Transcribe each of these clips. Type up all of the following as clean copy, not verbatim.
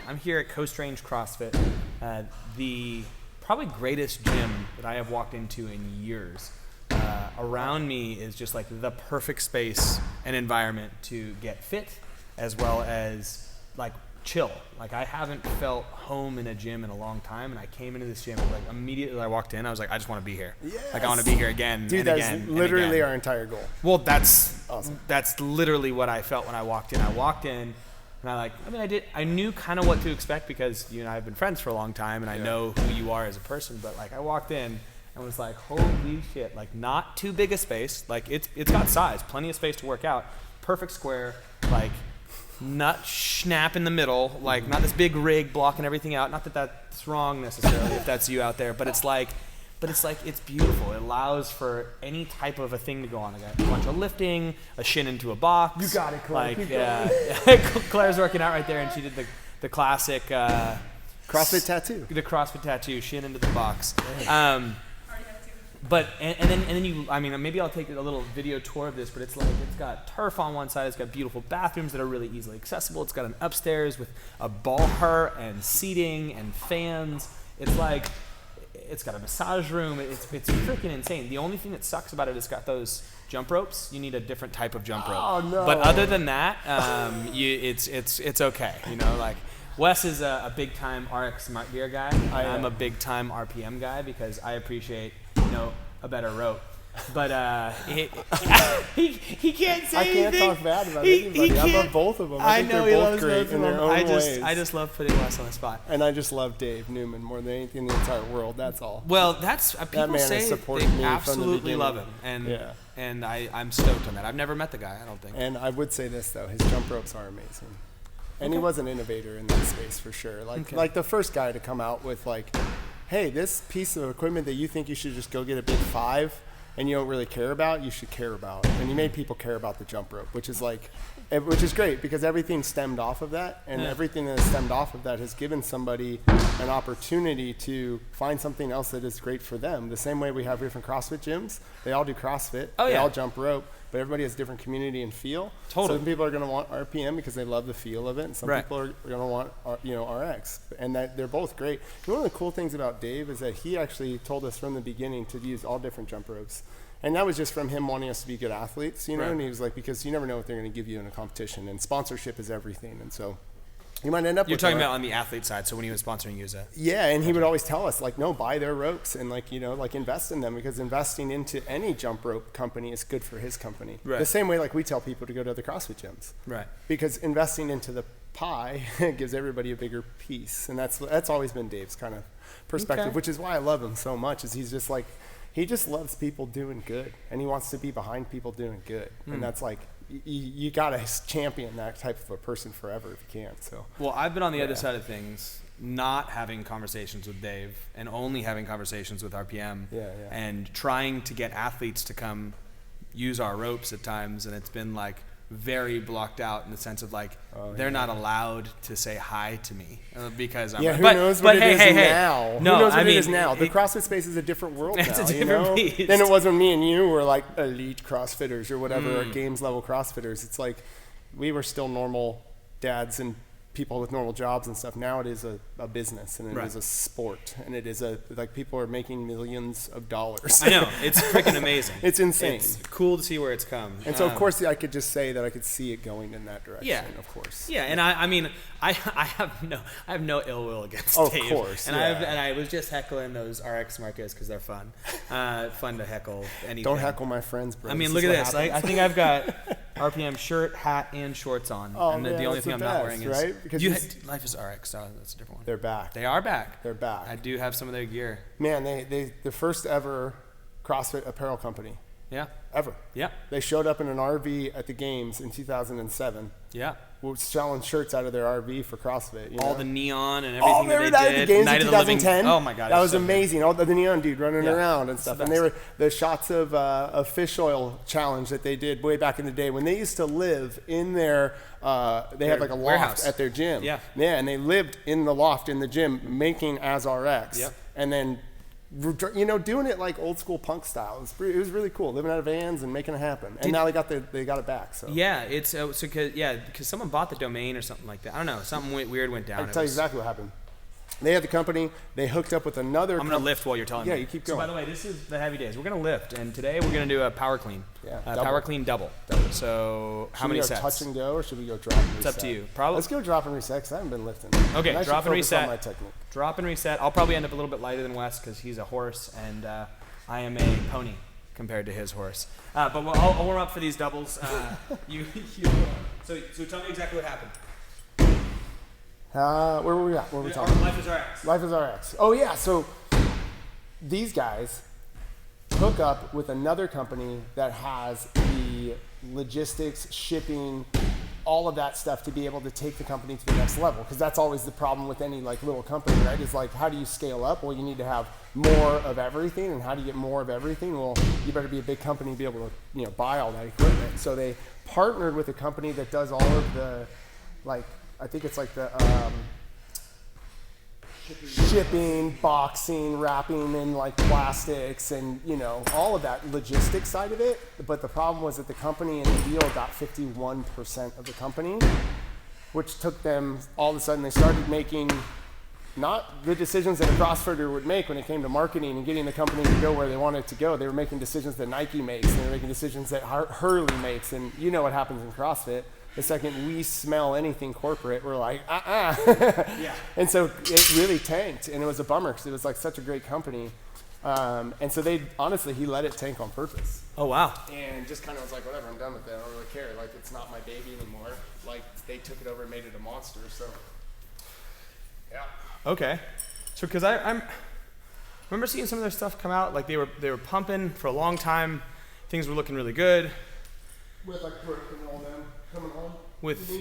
I'm here at Coast Range CrossFit, the probably greatest gym that I have walked into in years. Around me is just like the perfect space and environment to get fit, as well as like chill. Like I haven't felt home in a gym in a long time, and I came into this gym like immediately I walked in, I was like, I just want to be here. Yes. Like I want to be here again. Dude, and that's again, literally our entire goal. Well, that's awesome. That's literally what I felt when I walked in. I walked in, and I knew kind of what to expect because you and I have been friends for a long time, and I know who you are as a person. But like I walked in and was like, holy shit! Like not too big a space. Like it's got size, plenty of space to work out. Perfect square. Like not snap in the middle. Like not this big rig blocking everything out. Not that that's wrong necessarily if that's you out there, but it's beautiful. It allows for any type of a thing to go on. I got a bunch of lifting, a shin into a box. You got it, Claire. Like, yeah. Claire's working out right there, and she did the classic CrossFit tattoo. The CrossFit tattoo, shin into the box. But and then you, I mean, maybe I'll take a little video tour of this, but it's got turf on one side. It's got beautiful bathrooms that are really easily accessible. It's got an upstairs with a bar and seating and fans. It's got a massage room. It's freaking insane. The only thing that sucks about it is it's got those jump ropes. You need a different type of jump rope. Oh no! But other than that, it's okay. You know, like Wes is a big time RX Smart Gear guy. I'm a big time RPM guy because I appreciate a better rope. But he can't say anything. I can't talk bad about anybody. I love both of them. I think they're both great in their own ways. I just love putting Wes on the spot. And I just love Dave Newman more than anything in the entire world. That's all. Well, that's people that man say has supported they me absolutely from the love him, and I'm stoked on that. I've never met the guy. I don't think. And I would say this though, his jump ropes are amazing. And he was an innovator in that space for sure. Like the first guy to come out with like, hey, this piece of equipment that you think you should just go get a big 5 and you don't really care about, you should care about. And he made people care about the jump rope, which is great because everything stemmed off of that, and everything that has stemmed off of that has given somebody an opportunity to find something else that is great for them. The same way we have different CrossFit gyms, they all do CrossFit, they all jump rope, but everybody has different community and feel. Totally. Some people are going to want RPM because they love the feel of it, and some people are going to want RX, and that they're both great. One of the cool things about Dave is that he actually told us from the beginning to use all different jump ropes. And that was just from him wanting us to be good athletes, and he was like, because you never know what they're going to give you in a competition, and sponsorship is everything, and so you might end up You're talking about on the athlete side, so when he was sponsoring you, and he would always tell us, like, no, buy their ropes and, like, invest in them, because investing into any jump rope company is good for his company. Right. The same way, like, we tell people to go to the CrossFit gyms. Right. Because investing into the pie gives everybody a bigger piece, and that's always been Dave's kind of perspective, which is why I love him so much, is he's just like, he just loves people doing good, and he wants to be behind people doing good. And that's like, you got to champion that type of a person forever if you can. So. Well, I've been on the other side of things, not having conversations with Dave and only having conversations with RPM and trying to get athletes to come use our ropes at times. And it's been like very blocked out in the sense of like, they're not allowed to say hi to me because I'm who knows what it is now? No, who knows what it is now? The CrossFit space is a different world now. It's a different beast. Than it was when me and you were like elite CrossFitters or whatever, games level CrossFitters. It's like we were still normal dads and people with normal jobs and stuff. Now it is a business, and it is a sport, and it is like people are making millions of dollars. I know, it's freaking amazing. It's insane. It's cool to see where it's come. And so of course I could just say that I could see it going in that direction. Yeah, of course. Yeah, and I mean I have no ill will against Dave. Of course. And I was just heckling those RX Smart Gears because they're fun. Fun to heckle anything. Don't heckle my friends, bro. I mean, look at this. I think I've got RPM shirt, hat, and shorts on. Oh, and the only thing I'm not wearing is right? Because Life is RX. So that's a different one. They're back. They are back. They're back. I do have some of their gear. Man, they the first ever CrossFit apparel company. Yeah. Ever. Yeah. They showed up in an RV at the games in 2007. Yeah. We're selling shirts out of their RV for CrossFit. All the neon and everything that they did. At the games Night in of the Living. 2010. Oh my God. That was amazing. All the neon dude running around and stuff. And they were the shots of a fish oil challenge that they did way back in the day when they used to live in their they had like a loft warehouse at their gym. Yeah. Yeah, and they lived in the loft in the gym making as RX. Yep. And then doing it like old school punk style. It was really cool, living out of vans and making it happen. And now they got it back. So yeah, it's because someone bought the domain or something like that. I don't know, something weird went down. I can tell you exactly what happened. They had the company. They hooked up with another. I'm gonna lift while you're telling me. Yeah, you keep going. So by the way, this is the heavy days. We're gonna lift, and today we're gonna do a power clean. Yeah, power clean double. So how many sets? Should we go touch and go, or should we go drop and reset? It's up to you. Probably. Let's go drop and reset, because I haven't been lifting. Okay, and drop and reset. On my technique. Drop and reset. I'll probably end up a little bit lighter than Wes because he's a horse, and I am a pony compared to his horse. But I'll warm up for these doubles. So tell me exactly what happened. Where were we at? What were we talking about? Life is RX. Life is RX. Oh, yeah. So these guys hook up with another company that has the logistics, shipping, all of that stuff to be able to take the company to the next level. Because that's always the problem with any like little company, right? Is like, how do you scale up? Well, you need to have more of everything. And how do you get more of everything? Well, you better be a big company to be able to, buy all that equipment. So they partnered with a company that does all of the, like, I think it's like the shipping, boxing, wrapping in like plastics, and all of that logistics side of it. But the problem was that the company in the deal got 51% of the company, which took them, all of a sudden they started making not the decisions that a CrossFitter would make when it came to marketing and getting the company to go where they wanted it to go. They were making decisions that Nike makes, and they were making decisions that Hurley makes, and you know what happens in CrossFit. The second we smell anything corporate, we're like, Yeah. And so it really tanked, and it was a bummer because it was like such a great company. And so he let it tank on purpose. Oh, wow. And just kind of was like, whatever, I'm done with it. I don't really care. Like, it's not my baby anymore. Like, they took it over and made it a monster. So, yeah. Okay. So, because I remember seeing some of their stuff come out, like they were pumping for a long time. Things were looking really good. With like Brooke and all them coming home.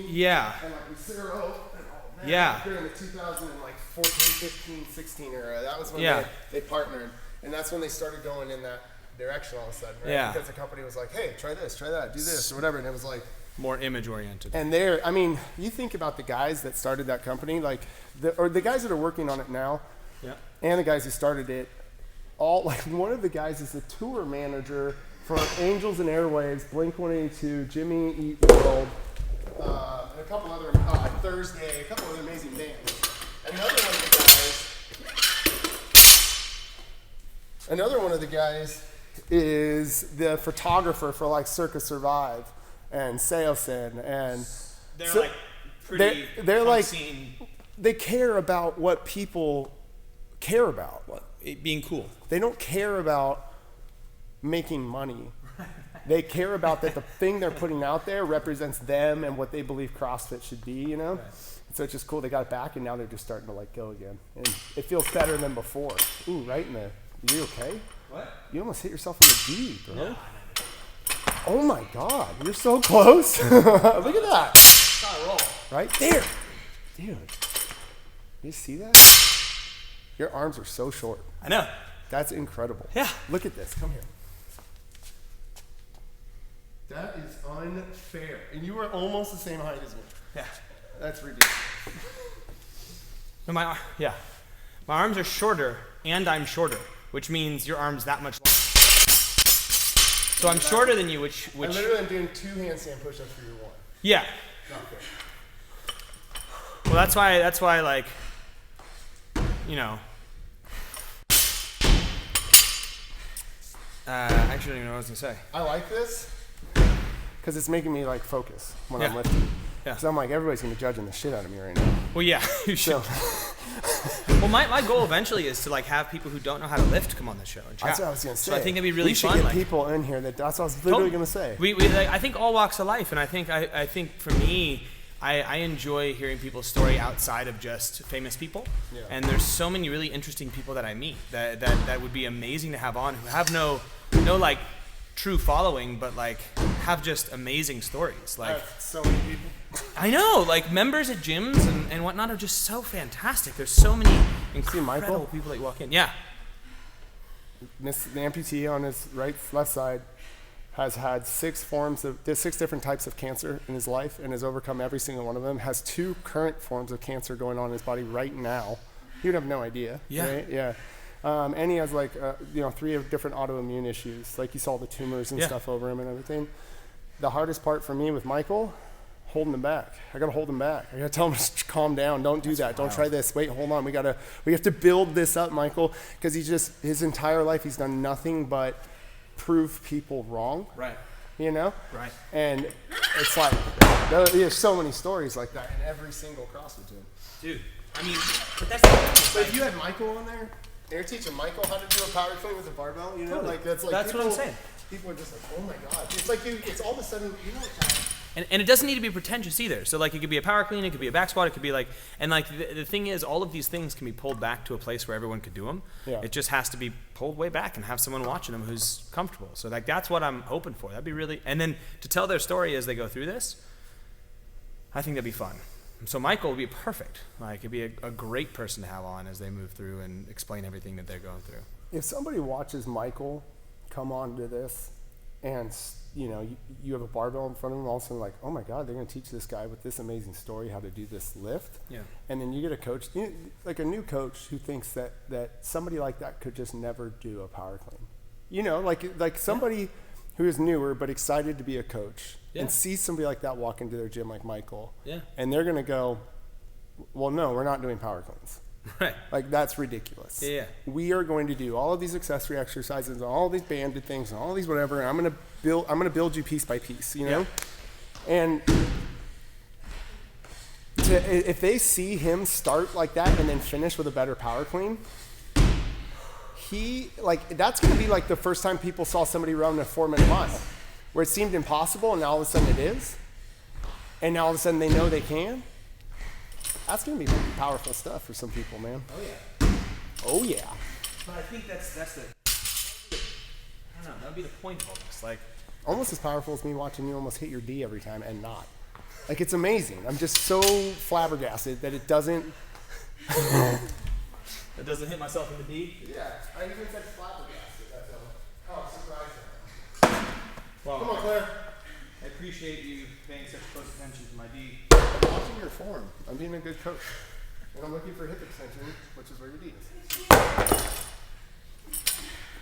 Yeah. And like Lucero and all that. Yeah. During the 2014, 15, 16 era. That was when they partnered. And that's when they started going in that direction all of a sudden, right? Yeah. Because the company was like, hey, try this, try that, do this, or whatever. And it was like, more image oriented. and you think about the guys that started that company, like the guys that are working on it now, yeah, and the guys who started it, all like one of the guys is the tour manager for Angels and Airwaves, Blink-182, Jimmy Eat World, and a couple other Thursday, a couple other amazing bands. Another one of the guys is the photographer for like Circus Survive and Seosin, and they're so like pretty they're like scene. They care about what people care about. It being cool. They don't care about making money. They care about that the thing they're putting out there represents them and what they believe CrossFit should be, Right. So it's just cool they got it back, and now they're just starting to like go again. And it feels better than before. Ooh, right in the, are you okay? What? You almost hit yourself in the D, bro. No. Oh my God, you're so close. Look at that. Gotta roll. Right there. Dude, you see that? Your arms are so short. I know. That's incredible. Yeah. Look at this. Come here. That is unfair. And you are almost the same height as me. Yeah. That's ridiculous. No, my arms are shorter, and I'm shorter, which means your arm's that much longer. So I'm shorter than you, which I literally am doing 2 handstand push-ups for your one. Yeah. Not fair. Well, that's why, like, I actually don't even know what I was gonna say. I like this because it's making me like focus when I'm Yeah. lifting. Yeah. Because I'm like, everybody's gonna be judging the shit out of me right now. Well, yeah, you should. Well, my goal eventually is to like have people who don't know how to lift come on the show and chat. That's what I was gonna say. So I think it'd be really we should fun. get people in here that's what I was literally gonna say. We like, I think all walks of life, and I think for me, I enjoy hearing people's story outside of just famous people. Yeah. And there's so many really interesting people that I meet that would be amazing to have on, who have no like true following, but like have just amazing stories. Like so many people. I know, like members at gyms and whatnot are just so fantastic. There's so many incredible people that you walk in. Yeah. The amputee on his left side has had 6 different types of cancer in his life and has overcome every single one of them. Has 2 current forms of cancer going on in his body right now. You'd have no idea. Yeah. Right? Yeah. And he has like 3 different autoimmune issues. Like you saw the tumors and stuff over him and everything. The hardest part for me with Michael, holding him back. I gotta hold him back. I gotta tell him to calm down. Don't do that. Don't try this. Wait, hold on. We have to build this up, Michael, because his entire life he's done nothing but prove people wrong. Right. You know? Right. And it's like there's so many stories like that in every single CrossFit gym. Dude, I mean, but that's the thing. But if you had Michael on there, and you're teaching Michael how to do a power clean with a barbell, you know, totally. like that's what I'm saying. People are just like, oh my god! It's like it's all of a sudden, you know, and it doesn't need to be pretentious either. So like it could be a power clean, it could be a back squat, it could be like, and like the thing is, all of these things can be pulled back to a place where everyone could do them. Yeah. It just has to be pulled way back and have someone watching them who's comfortable. So like that's what I'm hoping for. That'd be really, and then to tell their story as they go through this, I think that'd be fun. So Michael would be perfect. Like it'd be a great person to have on as they move through and explain everything that they're going through. If somebody watches Michael come on to this, and you have a barbell in front of them, all of a sudden like, oh my god, they're going to teach this guy with this amazing story how to do this lift. Yeah. And then you get a coach, like a new coach who thinks that somebody like that could just never do a power clean. You know, like somebody who is newer but excited to be a coach and sees somebody like that walk into their gym like Michael. Yeah. And they're going to go, well, no, we're not doing power cleans. Right. Like that's ridiculous. Yeah. We are going to do all of these accessory exercises and all these banded things and all these whatever. And I'm going to build you piece by piece, you know? Yeah. And if they see him start like that and then finish with a better power clean, that's going to be like the first time people saw somebody run a 4-minute mile where it seemed impossible and now all of a sudden it is. And now all of a sudden they know they can. That's going to be powerful stuff for some people, man. Oh, yeah. Oh, yeah. But I think that's the, I don't know, that would be the point of all this. Like, almost as powerful as me watching you almost hit your D every time and not. Like, it's amazing. I'm just so flabbergasted that it doesn't. It doesn't hit myself in the D? Yeah. I even said flabbergasted. That's surprising. Well, come on, Claire. I appreciate you paying such close attention to my D. I'm watching your form. I'm being a good coach. And I'm looking for hip extension, which is where your D is.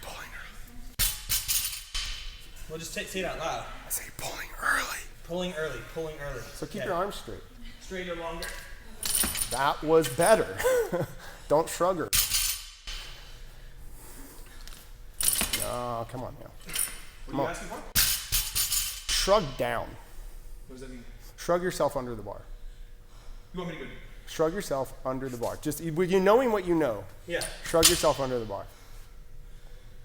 Pulling early. Well, just say it out loud. I say pulling early. Pulling early, pulling early. So keep your arms straight. Straight or longer. That was better. Don't shrug her. No, come on now. What are you asking for? Shrug down. What does that mean? Shrug yourself under the bar. You want me to go? Shrug yourself under the bar. Just with you knowing what you know. Yeah. Shrug yourself under the bar.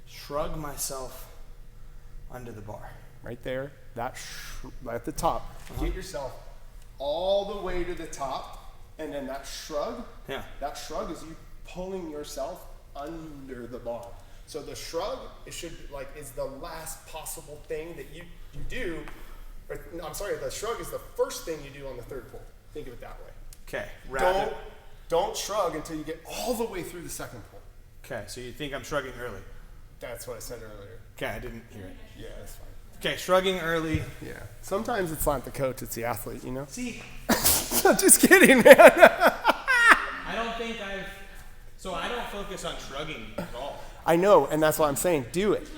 Shrug myself under the bar. Right there. That at the top. Get yourself all the way to the top, and then that shrug. Yeah. That shrug is you pulling yourself under the bar. So the shrug is the last possible thing that you do. I'm sorry, the shrug is the first thing you do on the third pull. Think of it that way. Okay. Don't shrug until you get all the way through the second pull. Okay, so you think I'm shrugging early? That's what I said earlier. Okay, I didn't hear it. Yeah, that's fine. Okay, shrugging early. Yeah. Sometimes it's not the coach, it's the athlete, you know? See? Just kidding, man. I don't focus on shrugging at all. I know, and that's why I'm saying do it.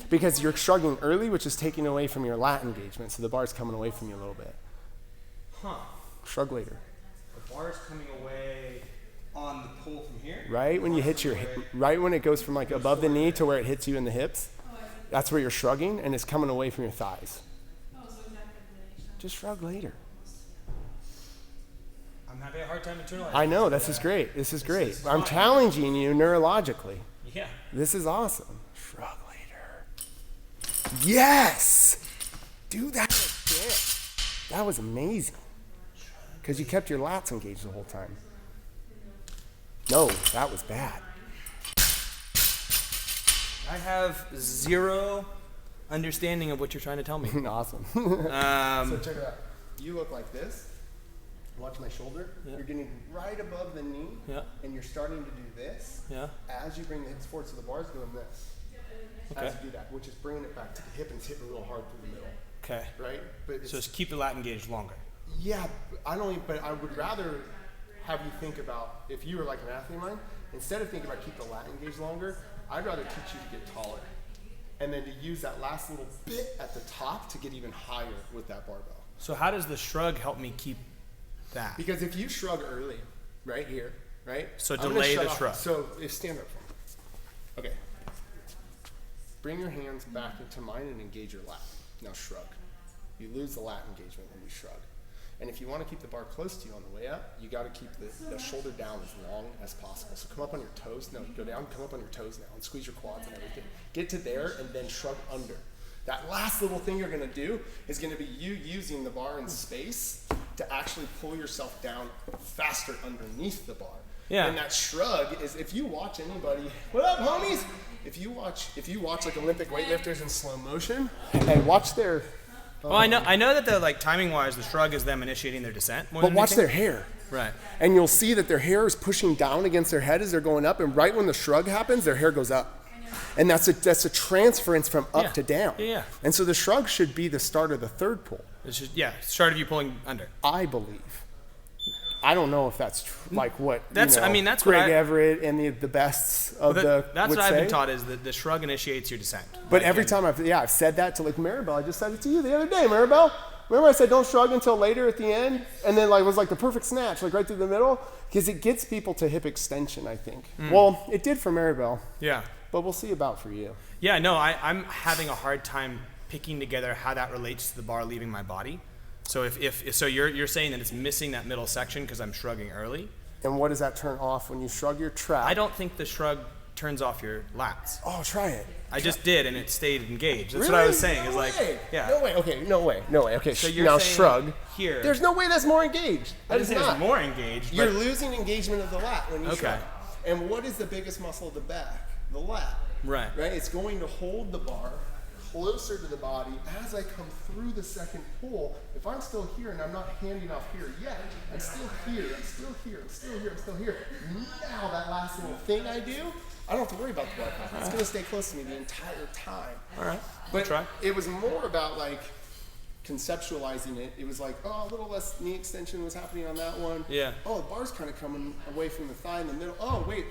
Because you're shrugging early, which is taking away from your lat engagement, so the bar's coming away from you a little bit. Huh. Shrug later. The bar's coming away on the pull from here? Right when you hit your hip, right when it goes from like above the knee to where it hits you in the hips, that's where you're shrugging, and it's coming away from your thighs. Just shrug later. I'm having a hard time internalizing. I know, this is great. This is great. I'm challenging you neurologically. Yeah. This is awesome. Shrug later. Yes! Do that again. That was amazing. Because you kept your lats engaged the whole time. No, that was bad. I have zero understanding of what you're trying to tell me. Awesome. So check it out. You look like this. Watch my shoulder. Yeah. You're getting right above the knee. Yeah. And you're starting to do this. Yeah. As you bring the hips forward, so the bar's doing this. Okay. As you do that, which is bringing it back to the hip and it's hitting real hard through the middle. Okay. Right? But So just keep the lat engaged longer. Yeah, but I would rather have you think about, if you were like an athlete of mine, instead of thinking about keep the lat engaged longer, I'd rather teach you to get taller. And then to use that last little bit at the top to get even higher with that barbell. So how does the shrug help me keep that? Because if you shrug early, right here, right? So delay the shrug. So stand up for me. Okay. Bring your hands back into mine and engage your lat. Now shrug. You lose the lat engagement when we shrug. And if you want to keep the bar close to you on the way up, you got to keep the shoulder down as long as possible. So come up on your toes. No, you go down, come up on your toes now, and squeeze your quads and everything. Get to there and then shrug under. That last little thing you're going to do is going to be you using the bar in space to actually pull yourself down faster underneath the bar. Yeah. And that shrug is, if you watch anybody, what up, homies? If you watch like Olympic weightlifters in slow motion and watch their well, I know that the like timing wise, the shrug is them initiating their descent. But watch their hair. Right. And you'll see that their hair is pushing down against their head as they're going up, and right when the shrug happens, their hair goes up. And that's a transference from up to down. Yeah. And so the shrug should be the start of the third pull. It's just, start of you pulling under. I believe. I don't know if that's like what that's Greg what Everett and the bests of that's would what I've say. been taught is that the shrug initiates your descent. But every time I've said that to like Maribel. I just said it to you the other day, Maribel. Remember I said don't shrug until later at the end, and then like it was like the perfect snatch, like right through the middle, because it gets people to hip extension. I think. Well, it did for Maribel. Yeah. But we'll see about for you. Yeah. No, I'm having a hard time picking together how that relates to the bar leaving my body. So if you're saying that it's missing that middle section because I'm shrugging early. And what does that turn off when you shrug your trap? I don't think the shrug turns off your lats. Oh, try it. I just did, and it stayed engaged. That's really? what I was saying. No is way. like, yeah. No way. Okay. No way. Okay. So you're now saying shrug here. There's no way that's more engaged. That is not. It's more engaged. You're losing engagement of the lat when you Okay. shrug. And what is the biggest muscle of the back? The lat. Right. Right. It's going to hold the bar closer to the body as I come through the second pull. If I'm still here and I'm not handing off here yet, I'm still here, I'm still here, I'm still here, I'm still here. Now that last little thing I do, I don't have to worry about the bar. It's going to stay close to me the entire time. All right. But try. It was more about like conceptualizing it. It was like, oh, a little less knee extension was happening on that one. Yeah. Oh, the bar's kind of coming away from the thigh in the middle. Oh, wait,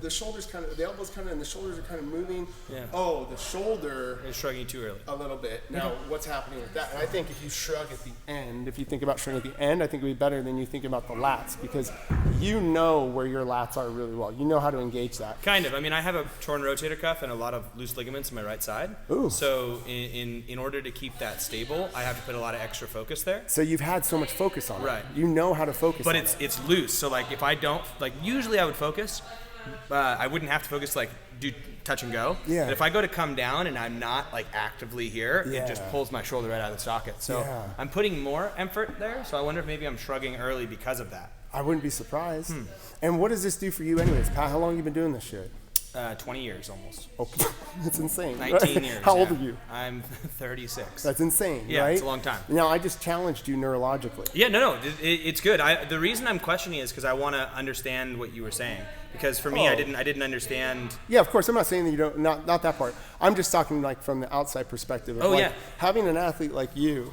the shoulders kind of, the elbows kind of, and the shoulders are kind of moving. Yeah. Oh, the shoulder is shrugging too early. a little bit. Now, what's happening with that? And I think if you shrug at the end, if you think about shrugging at the end, I think it would be better than you think about the lats, because you know where your lats are really well. You know how to engage that. Kind of. I mean, I have a torn rotator cuff and a lot of loose ligaments in my right side. Ooh. So in order to keep that stable, I have to put a lot of extra focus there. So you've had so much focus on Right. it. You know how to focus But on it. it's loose. So like if I don't, like usually I would focus, I wouldn't have to focus like do touch and go. Yeah. But if I go to come down and I'm not like actively here, Yeah. it just pulls my shoulder right out of the socket. So Yeah. I'm putting more effort there. So I wonder if maybe I'm shrugging early because of that. I wouldn't be surprised. And what does this do for you anyways? Pat, how long have you been doing this shit? 20 years almost. Okay. That's insane. 19 years. How old yeah. are you? I'm 36. That's insane, Yeah, right? it's a long time. Now, I just challenged you neurologically. Yeah, no, it's good. The reason I'm questioning is because I want to understand what you were saying. Because for me, I didn't understand. Yeah, of course. I'm not saying that you don't, not that part. I'm just talking like from the outside perspective. Of like having an athlete like you,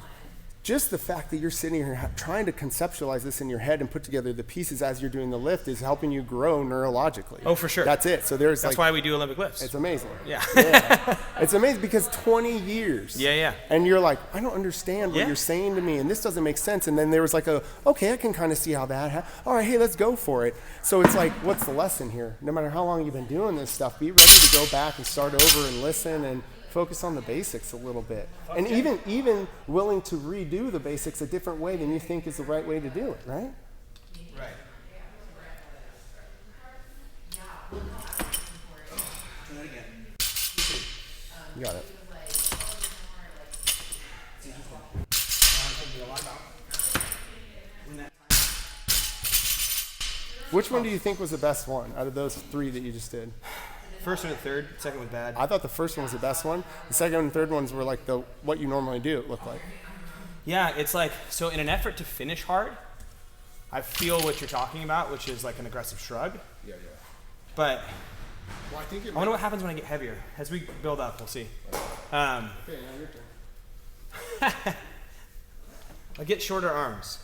just the fact that you're sitting here trying to conceptualize this in your head and put together the pieces as you're doing the lift is helping you grow neurologically. Oh, for sure. That's it. So That's why we do Olympic lifts. It's amazing. Yeah. Yeah. It's amazing because 20 years. Yeah. And you're like, I don't understand what you're saying to me, and this doesn't make sense. And then there was like okay, I can kind of see how that all right, hey, let's go for it. So it's like, what's the lesson here? No matter how long you've been doing this stuff, be ready to go back and start over and listen and focus on the basics a little bit. And even willing to redo the basics a different way than you think is the right way to do it, right? Right. Do that again. You got it. Which one do you think was the best one out of those three that you just did? First or the third, second was bad. I thought the first one was the best one. The second and third ones were like what you normally do, it looked like. Yeah, it's like, so in an effort to finish hard, I feel what you're talking about, which is like an aggressive shrug. Yeah. But Well, I think I wonder what happens when I get heavier. As we build up, we'll see. Okay, now your turn. I get shorter arms.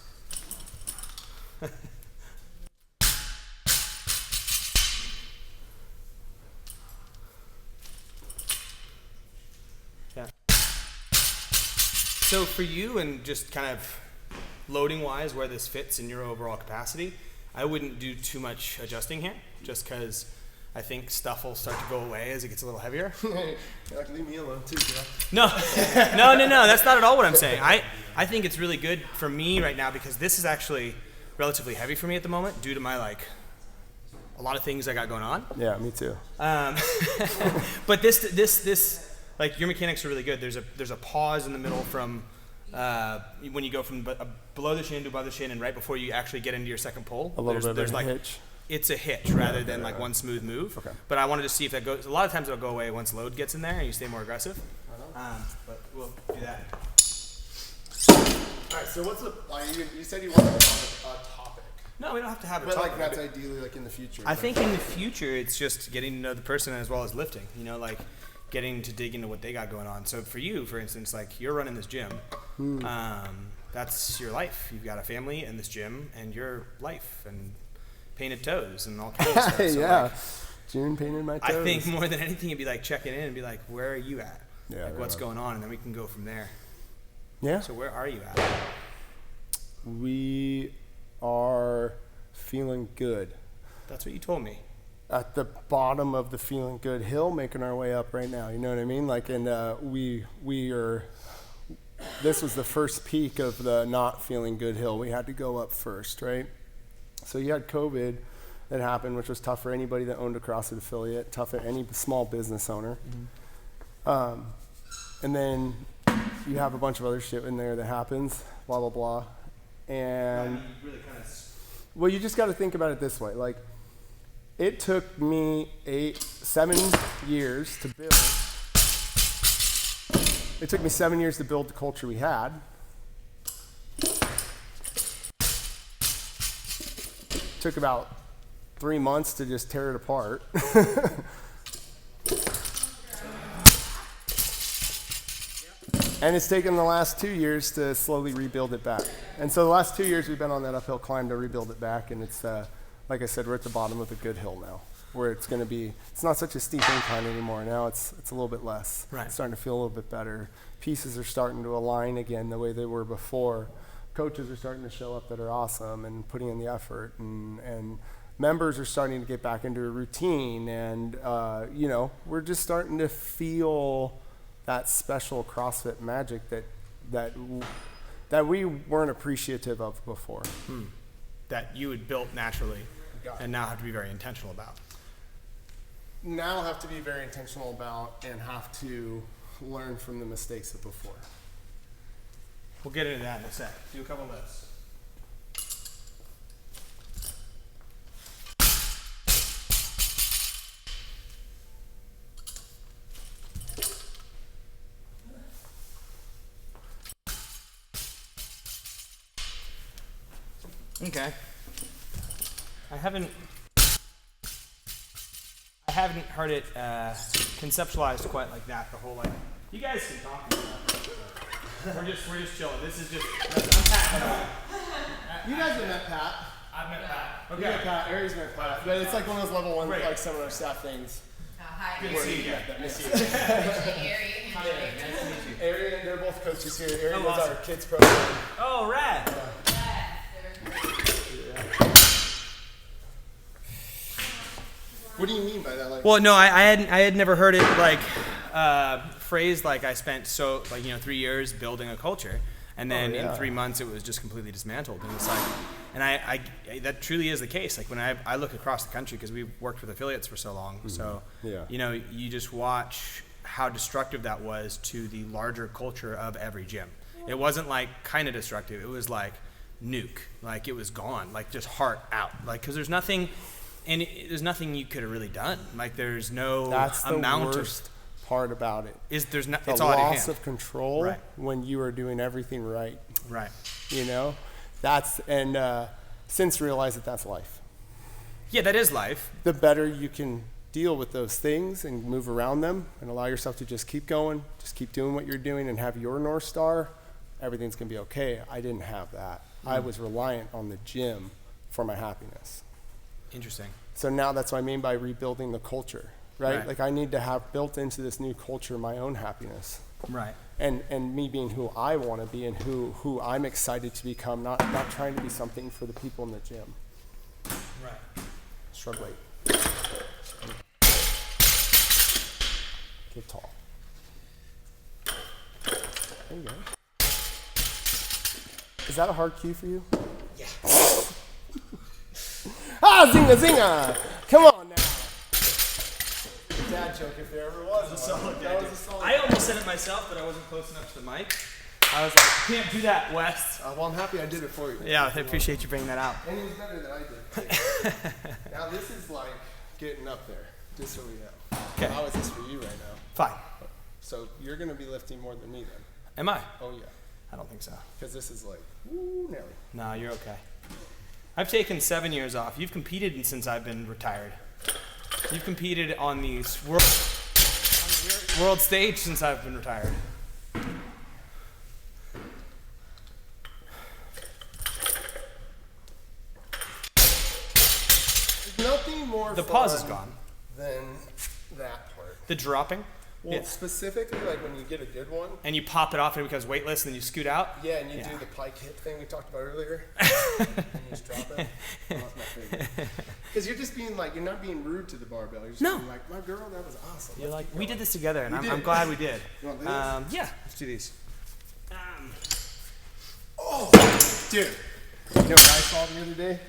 So for you, and just kind of loading wise, where this fits in your overall capacity, I wouldn't do too much adjusting here, just because I think stuff will start to go away as it gets a little heavier. Like, leave me alone too, bro. No, that's not at all what I'm saying. I think it's really good for me right now because this is actually relatively heavy for me at the moment due to my a lot of things I got going on. Yeah, me too. But this like your mechanics are really good. There's a pause in the middle from when you go from below the shin to above the shin, and right before you actually get into your second pull, a little bit of a hitch. It's a hitch rather than one smooth move. Okay. But I wanted to see if that goes. A lot of times it'll go away once load gets in there and you stay more aggressive. But we'll do that. All right. So what's the? You said you wanted a topic. No, we don't have to have a topic. topic. But that's ideally in the future. I think in the future it's just getting to know the person as well as lifting. Getting to dig into what they got going on. So for you, for instance, you're running this gym. That's your life. You've got a family and this gym and your life and painted toes and all kinds of stuff. So yeah. June painted my toes. I think more than anything it'd be checking in and be where are you at? Yeah. What's going on? And then we can go from there. Yeah. So where are you at? We are feeling good. That's what you told me. At the bottom of the feeling good hill, making our way up right now. You know what I mean? We are. This was the first peak of the not feeling good hill. We had to go up first, right? So you had COVID that happened, which was tough for anybody that owned a CrossFit affiliate, tough for any small business owner. Mm-hmm. And then you have a bunch of other shit in there that happens, blah, blah, blah. And well, you just got to think about it this way. It took me 7 years to build. It took me 7 years to build the culture we had. It took about 3 months to just tear it apart. And it's taken the last 2 years to slowly rebuild it back. And so the last 2 years we've been on that uphill climb to rebuild it back, and it's like I said, we're at the bottom of the good hill now, where it's going to be, it's not such a steep incline anymore. Now it's a little bit less. Right. It's starting to feel a little bit better. Pieces are starting to align again the way they were before. Coaches are starting to show up that are awesome and putting in the effort, and members are starting to get back into a routine, and we're just starting to feel that special CrossFit magic that we weren't appreciative of before. That you had built naturally and now have to be very intentional about. Now have to be very intentional about and have to learn from the mistakes of before. We'll get into that in a sec. Do a couple lifts. Okay. I haven't heard it conceptualized quite like that. The whole you guys can talk to me. We're just chilling. This is just I'm Pat. You guys have met Pat. I've met Pat. Okay. You met Pat. Aries met Pat. But it's one of those level 1 Great. seminar staff things. Hi, Good to see you. Ari. Nice to meet you. Ari, they're both coaches here. Ari does awesome. our kids program. Oh, rad. What do you mean by that? Well, no, I had never heard it phrased I spent 3 years building a culture, and then in 3 months it was just completely dismantled. And it's and I that truly is the case. When I look across the country, because we've worked with affiliates for so long, so you just watch how destructive that was to the larger culture of every gym. It wasn't kind of destructive. It was nuke. It was gone. Just heart out. Because there's nothing. And there's nothing you could have really done. There's no That's the amount worst part about it. There's not the it's all out of loss hand. of control Right. when you are doing everything right. Right. Since realized that that's life. Yeah, that is life. The better you can deal with those things and move around them and allow yourself to just keep going, just keep doing what you're doing and have your North Star, everything's going to be okay. I didn't have that. I was reliant on the gym for my happiness. Interesting. So now that's what I mean by rebuilding the culture, right? Right. I need to have built into this new culture my own happiness. Right. And me being who I want to be and who I'm excited to become, not trying to be something for the people in the gym. Right. Shrug weight. Get tall. There you go. Is that a hard cue for you? Yeah. Zinga, zinga! Come on now. Dad joke if there ever was. That was a solid dad joke. I almost said it myself, but I wasn't close enough to the mic. I was like, can't do that, Wes. Well, I'm happy I did it for you. Yeah, I appreciate you bringing that out. And it was better than I did. Now this is like getting up there, just so we know. Okay. How is this for you right now? Fine. So you're going to be lifting more than me then? Am I? Oh yeah. I don't think so. Because this is like, woo, Nelly. No, you're okay. I've taken 7 years off. You've competed since I've been retired. You've competed on the world stage since I've been retired. There's nothing more The fun pause is gone. than that part. The dropping? Well, Yeah. specifically, like when you get a good one. And you pop it off and it becomes weightless and then you scoot out? Yeah, and you do the pike hip thing we talked about earlier. And you just drop it. That's my favorite. Because you're just being like, you're not being rude to the barbell. You're just being like, my girl, that was awesome. You're Let's like, keep we going." did this together and We I'm did. glad we did. You want to do this? Yeah, let's do these. Oh, dude. You know what I saw the other day?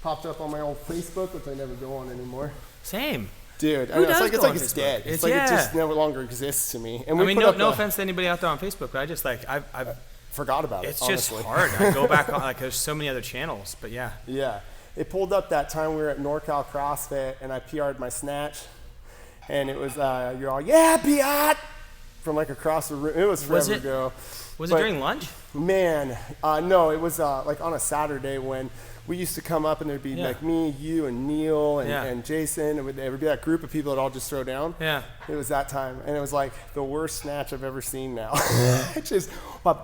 Popped up on my old Facebook, which I never go on anymore. Same. Dude, Who does it's go like on it's Facebook? dead. It's like it just no longer exists to me. And I we mean, put no, up no offense to anybody out there on Facebook, but I just like, I've forgot about it. it's honestly. just hard. I go back on, like, there's so many other channels, but yeah. Yeah. It pulled up that time we were at NorCal CrossFit and I PR'd my snatch. And it was, you're all, yeah, Piatt! From like across the room. It was forever ago. Was it during lunch? Man, no, it was like on a Saturday when we used to come up and there'd be like me, you, and Neil, and Jason, and there would be that group of people that all just throw down. Yeah. It was that time, and it was like the worst snatch I've ever seen now. Just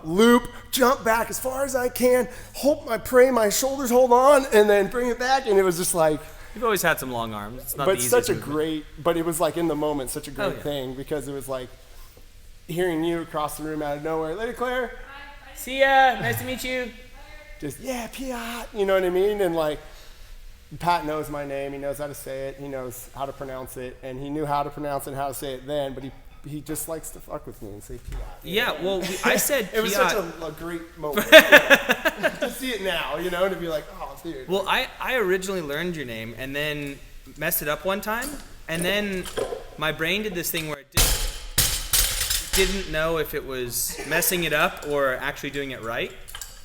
loop, jump back as far as I can, pray my shoulders hold on, and then bring it back, and it was just like. You've always had some long arms. It's not But the such a movement. but it was like in the moment, such a great thing because it was like hearing you across the room out of nowhere. Lady Claire. See ya. Nice to meet you. Just, yeah, Piatt, you know what I mean? And like, Pat knows my name. He knows how to say it. He knows how to pronounce it. And he knew how to pronounce it and how to say it then, but he just likes to fuck with me and say Piatt. Yeah, well, I said It was Piatt. such a great moment. To see it now, you know, to be like, oh, dude. Well, I originally learned your name and then messed it up one time. And then my brain did this thing where it didn't know if it was messing it up or actually doing it right.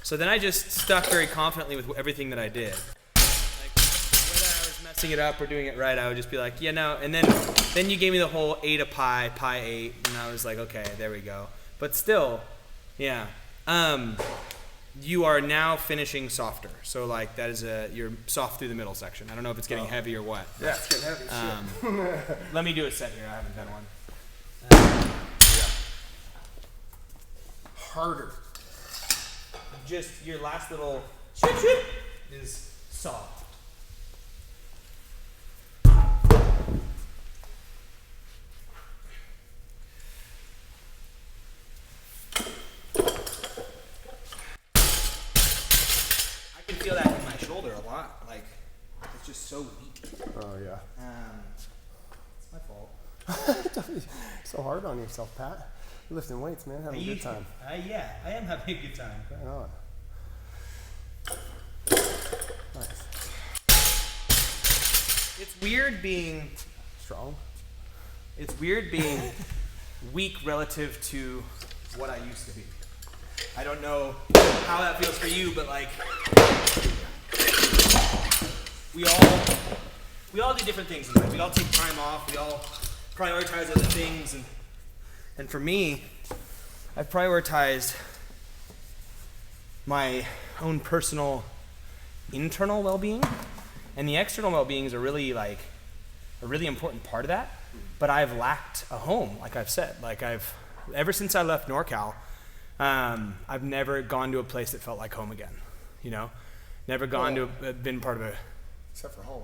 So then I just stuck very confidently with everything that I did. Like, whether I was messing it up or doing it right, I would just be like, yeah, no. And then you gave me the whole 8 of pi 8, and I was like, okay, there we go. But still, yeah. You are now finishing softer. So like that is you're soft through the middle section. I don't know if it's getting heavy or what. Yeah, it's getting heavy. Shit. Let me do a set here. I haven't done one. Harder. Just your last little shoot, shoot, is soft. I can feel that in my shoulder a lot. Like it's just so weak. Oh, yeah. It's my fault. So hard on yourself, Pat. You're lifting weights, man. Having a good time. Yeah, I am having a good time. Right on. Nice. It's weird being Strong. It's weird being weak relative to what I used to be. I don't know how that feels for you, but like we all do different things in life. We all take time off. We all prioritize other things, and for me, I've prioritized my own personal internal well-being, and the external well-being is a really important part of that. But I've lacked a home, like I've said. Like ever since I left NorCal, I've never gone to a place that felt like home again. You know, never gone to been part of a. Except for home.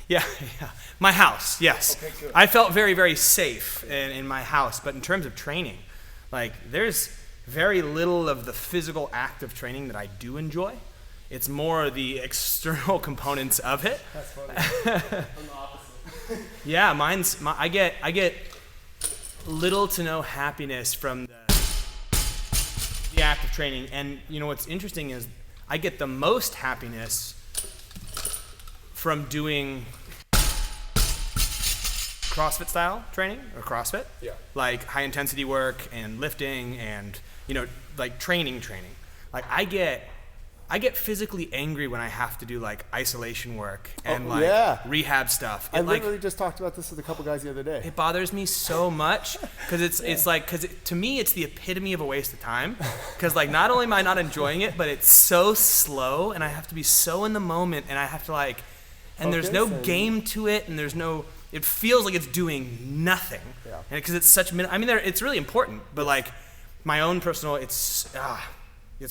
Yeah, yeah. My house, yes. Okay, good. I felt very, very safe in my house. But in terms of training, like there's very little of the physical act of training that I do enjoy. It's more the external components of it. That's funny. I'm the opposite. Yeah, I get little to no happiness from the act of training. And you know what's interesting is I get the most happiness from doing CrossFit style training or CrossFit. Yeah. Like high intensity work and lifting and, you know, like training. Like I get physically angry when I have to do like isolation work and rehab stuff. I literally just talked about this with a couple guys the other day. It bothers me so much because to me it's the epitome of a waste of time. Because like not only am I not enjoying it, but it's so slow and I have to be so in the moment and I have to like, and there's no game to it and it feels like it's doing nothing. Yeah. And because it's such it's really important, but like my own personal, it's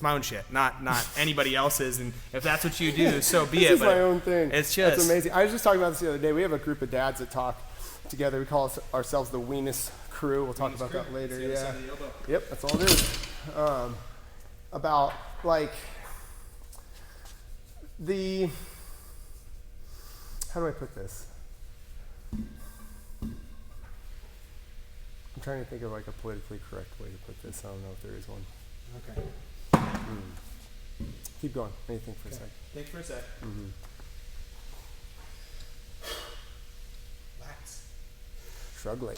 my own shit, not anybody else's. And if that's what you do, so be it. This is my own thing. It's just That's amazing. I was just talking about this the other day. We have a group of dads that talk together. We call ourselves the Weenus crew. We'll talk about that later. Yeah. Yep, that's all it is. About like how do I put this? I'm trying to think of like a politically correct way to put this. I don't know if there is one. Okay. Keep going. Let me think for a sec. Think for a sec. Mm-hmm. Relax. Struggling.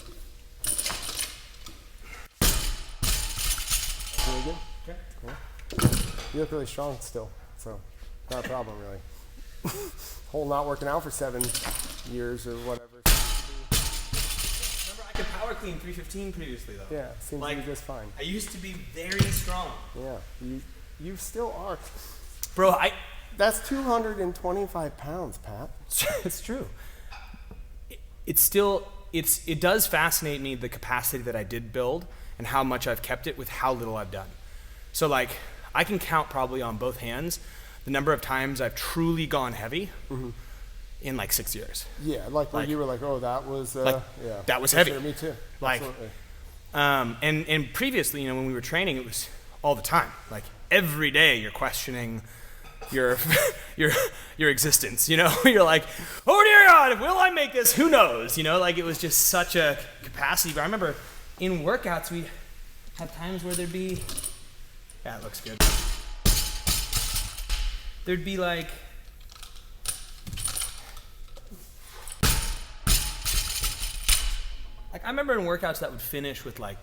Really good? Okay. Cool. You look really strong still, so not a problem really. Whole not working out for 7 years or whatever. Remember, I could power clean 315 previously though. Yeah, seems to be just fine. I used to be very strong. Yeah, you still are. Bro, That's 225 pounds, Pat. It's true. It does fascinate me the capacity that I did build and how much I've kept it with how little I've done. So like, I can count probably on both hands the number of times I've truly gone heavy in like 6 years. Yeah, like when you were like, oh, that was, yeah. That was heavy. Sure, me too. Like, absolutely. And previously, you know, when we were training, it was all the time. Like every day you're questioning your existence, you know? You're like, oh dear God, will I make this? Who knows? You know, like it was just such a capacity. But I remember in workouts, we'd have times where there'd be, yeah, it looks good. There'd be like, I remember in workouts that would finish with like,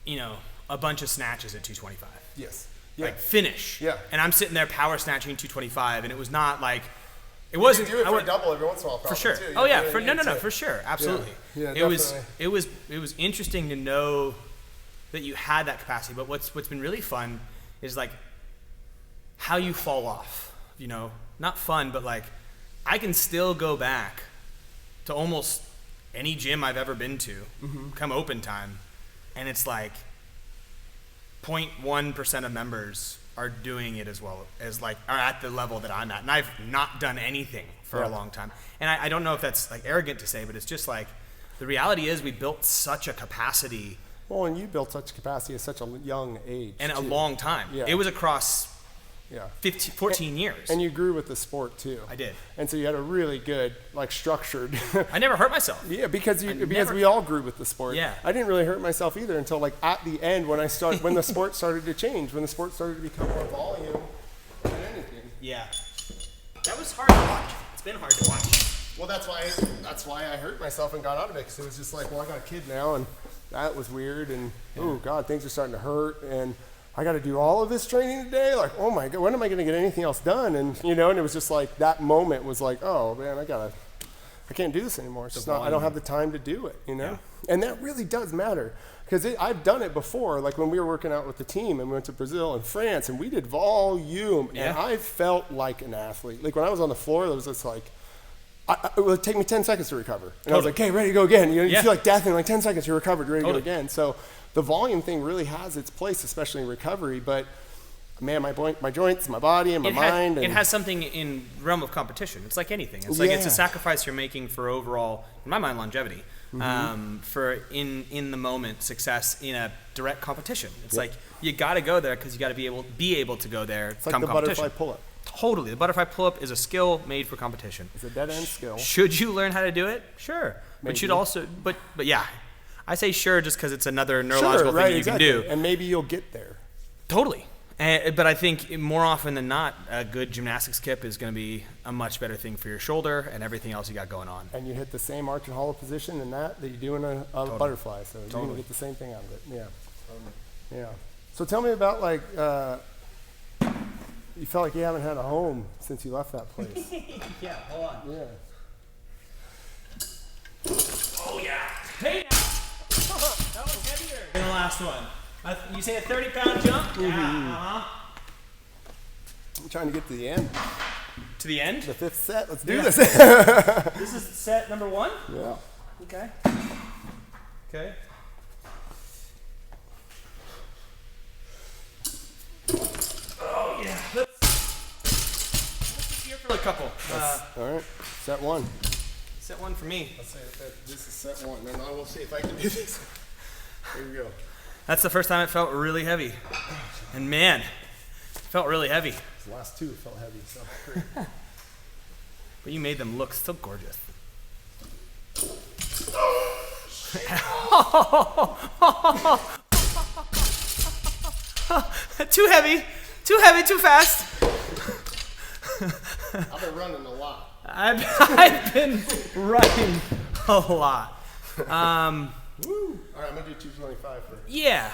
you know, a bunch of snatches at 225. Yes. Yeah. Like finish. Yeah. And I'm sitting there power snatching 225, and it was not like, it wasn't. You do it for a double every once in a while. For sure. Too. Oh yeah. For sure. Absolutely. Yeah, it was interesting to know that you had that capacity. But what's been really fun is like how you fall off. You know, not fun, but like I can still go back to almost any gym I've ever been to, come open time, and it's like 0.1% of members are doing it as well as like are at the level that I'm at, and I've not done anything for a long time. And I don't know if that's like arrogant to say, but it's just like the reality is we built such a capacity. Well, and you built such capacity at such a young age and too. A long time. Yeah. It was across 14 years. And you grew with the sport too. I did. And so you had a really good, like, structured. I never hurt myself. Yeah, because we all grew with the sport. Yeah. I didn't really hurt myself either until like at the end when the sport started to change, when the sport started to become more volume than anything. Yeah. That was hard to watch. It's been hard to watch. Well, that's why I hurt myself and got out of it, because it was just like, well, I got a kid now, and that was weird, and oh God, things are starting to hurt, and I got to do all of this training today. Like, oh my God, when am I going to get anything else done? And you know, and it was just like that moment was like, oh man, I can't do this anymore. It's just not. I don't have the time to do it. You know, and that really does matter, because I've done it before. Like when we were working out with the team and we went to Brazil and France, and we did volume, and I felt like an athlete. Like when I was on the floor, it was just like, it would take me 10 seconds to recover, and I was like, okay, ready to go again. You know, you feel like death in like 10 seconds, you're recovered, ready to go again. So the volume thing really has its place, especially in recovery. But man, my joints, my body, and my mind. It has something in realm of competition. It's like anything. It's like it's a sacrifice you're making for overall, in my mind, longevity. For in the moment success in a direct competition. It's like you got to go there because you got to be able to go there. It's like the butterfly pull-up. Totally, the butterfly pull-up is a skill made for competition. It's a dead-end skill. Should you learn how to do it? Sure, Maybe. but should also, but yeah, I say sure just because it's another neurological thing you can do, and maybe you'll get there. Totally. But I think more often than not, a good gymnastics kip is going to be a much better thing for your shoulder and everything else you got going on. And you hit the same arch and hollow position in that you do in a butterfly, so you're going to get the same thing out of it. Yeah. Yeah. So tell me about like, you felt like you haven't had a home since you left that place. Yeah, hold on. Yeah. Oh yeah. Hey now. That was heavier than the last one. You say a 30-pound jump? Yeah. I'm trying to get to the end. To the end? The 5th set. Let's do this. This is set number 1? Yeah. Okay. Okay. Oh yeah. Let's just here for a couple. All right. Set 1. Set 1 for me. Let's say that this is set 1. Then I will see if I can do this. Here we go. That's the first time it felt really heavy. And man, it felt really heavy. The last 2 felt heavy, so. But you made them look so gorgeous. Too heavy, too fast. I've been running a lot. I've been running a lot. Woo. All right, I'm gonna do 225 for. Yeah.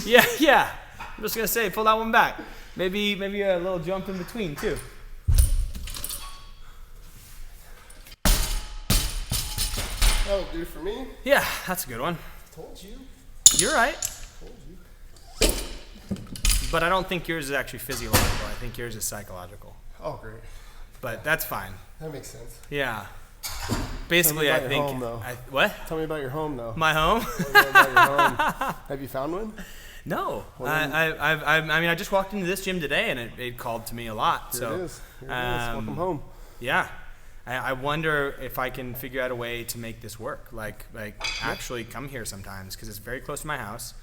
Yeah. I'm just gonna say, pull that one back. Maybe a little jump in between too. That'll do for me. Yeah, that's a good one. Told you. You're right. Told you. But I don't think yours is actually physiological. I think yours is psychological. Oh, great. But that's fine. That makes sense. Yeah. Basically, I think. Home, though. What? Tell me about your home, though. My home? Tell me about your home. Have you found one? No. I just walked into this gym today, and it called to me a lot. Here so it is. Here it is. Welcome home. Yeah. I wonder if I can figure out a way to make this work. Like actually come here sometimes because it's very close to my house.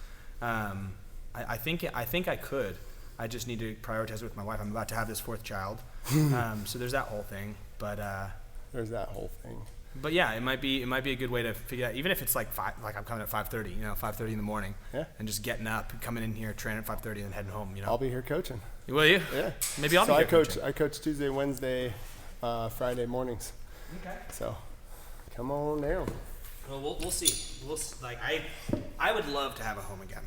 I think I could. I just need to prioritize it with my wife. I'm about to have this 4th child, so there's that whole thing. But there's that whole thing. But yeah, it might be a good way to figure out. Even if it's like I'm coming at 5:30, 5:30 in the morning, and just getting up, coming in here, training at 5:30, and heading home. I'll be here coaching. Will you? Yeah. Maybe I'll be here coaching. I coach Tuesday, Wednesday, Friday mornings. Okay. So, come on down. Well, we'll see. I would love to have a home again,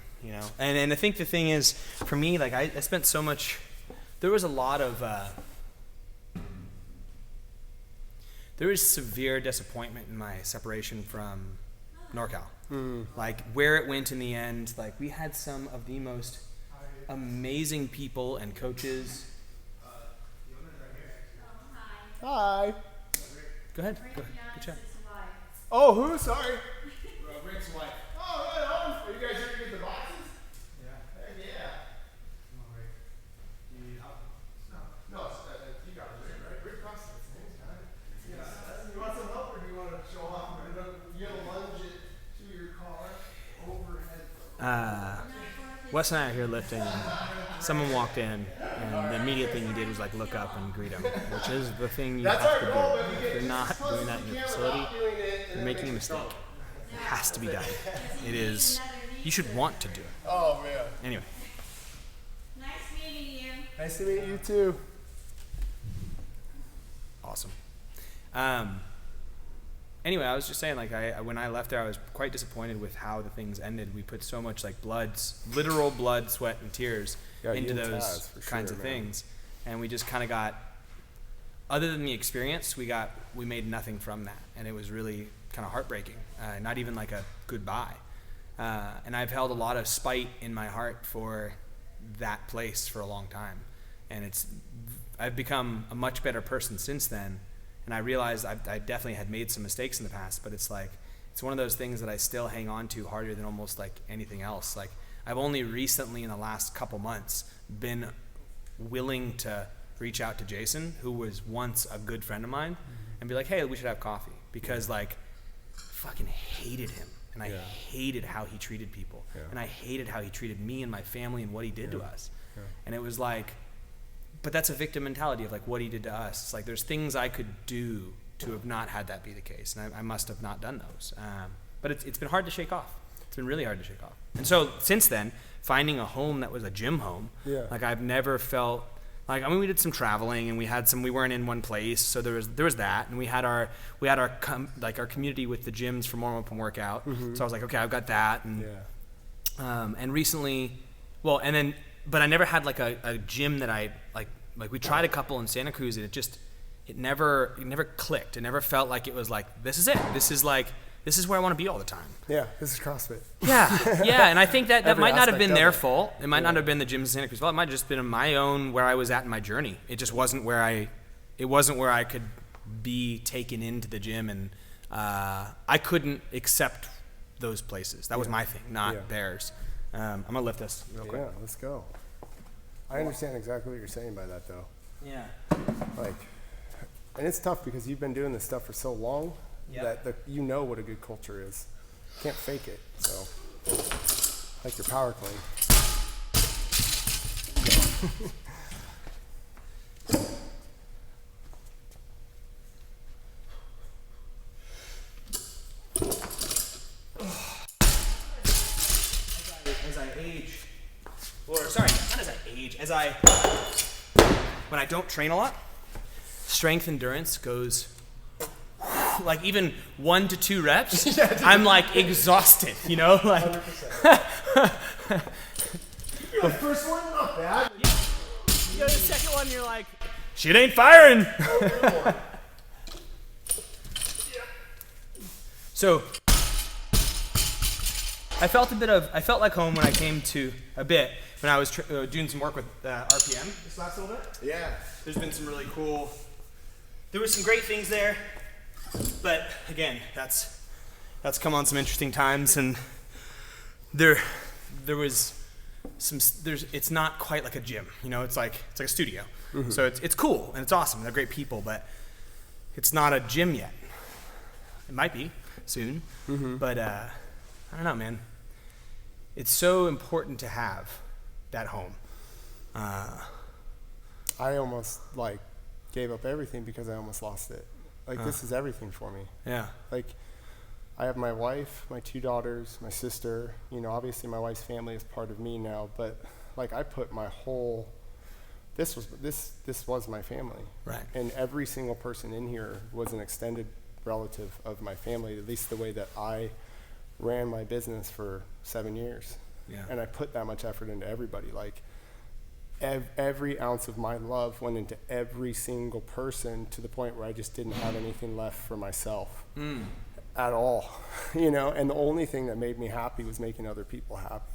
And I think the thing is, for me, like I spent so much. There was a lot of. There was severe disappointment in my separation from NorCal. Like where it went in the end. Like we had some of the most amazing people and coaches. Hi. Go ahead. Good chat. Oh, who? Sorry. Rick's wife. Oh, right on. Are you guys here to get the boxes? Yeah. Heck yeah. Do you need help? No, you got it, right? Rick Cross. You want some help, or do you want to show off? You gotta lunge it to your car overhead. Wes and I are here lifting, and someone walked in, and the immediate thing he did was look up and greet him, which is the thing you have to do. If you're not doing that in your facility, you're making a mistake. It has to be done. It is. You should want to do it. Oh man. Anyway. Nice meeting you. Nice to meet you too. Awesome. Anyway, I was just saying, when I left there, I was quite disappointed with how the things ended. We put so much literal blood, sweat, and tears into those kinds of things, and we just kind of got. Other than the experience, we made nothing from that, and it was really kind of heartbreaking. Not even like a goodbye. And I've held a lot of spite in my heart for that place for a long time, and I've become a much better person since then. And I realized I definitely had made some mistakes in the past, but it's one of those things that I still hang on to harder than almost like anything else. Like I've only recently in the last couple months been willing to reach out to Jason, who was once a good friend of mine, and be like, hey, we should have coffee, because like fucking hated him, and I hated how he treated people, and I hated how he treated me and my family and what he did to us. And it was like, but that's a victim mentality of like what he did to us. It's like there's things I could do to have not had that be the case, and I must have not done those. But it's been hard to shake off. It's been really hard to shake off. And so since then, finding a home that was a gym home, like I've never felt like, I mean, we did some traveling and we weren't in one place, so there was that, and we had our community with the gyms for warm up and workout. So I was like, okay, I've got that, and recently, but I never had like a gym that I like we tried a couple in Santa Cruz, and it never clicked. It never felt like it was like, this is it. This is where I want to be all the time. Yeah, this is CrossFit. Yeah, and I think that might not have been their fault. It might not have been the gyms in Santa Cruz fault. It might have just been my own, where I was at in my journey. It just wasn't where I could be taken into the gym, and I couldn't accept those places. That was my thing, not theirs. I'm gonna lift this real quick. Yeah, let's go. I understand exactly what you're saying by that, though. Yeah. Like, and it's tough because you've been doing this stuff for so long that you know what a good culture is. Can't fake it. So, like your power clean. When I don't train a lot, strength endurance goes like even 1 to 2 reps. I'm like exhausted, like. 100%. The first one, not bad. You go to the second one, you're like, shit ain't firing. So I felt like home when I came to when I was doing some work with RPM this last little bit. Yeah. There's been some really cool, there was some great things there, but again, that's come on some interesting times, and there was it's not quite like a gym, it's like a studio. So it's cool and it's awesome. They're great people, but it's not a gym yet. It might be soon, but I don't know, man. It's so important to have that home. I almost gave up everything because I almost lost it. This is everything for me. Yeah. I have my wife, my 2 daughters, my sister. Obviously my wife's family is part of me now, but I put my whole. This was my family. Right. And every single person in here was an extended relative of my family, at least the way that I ran my business for 7 years. Yeah. And I put that much effort into everybody. Every ounce of my love went into every single person, to the point where I just didn't have anything left for myself at all. And the only thing that made me happy was making other people happy.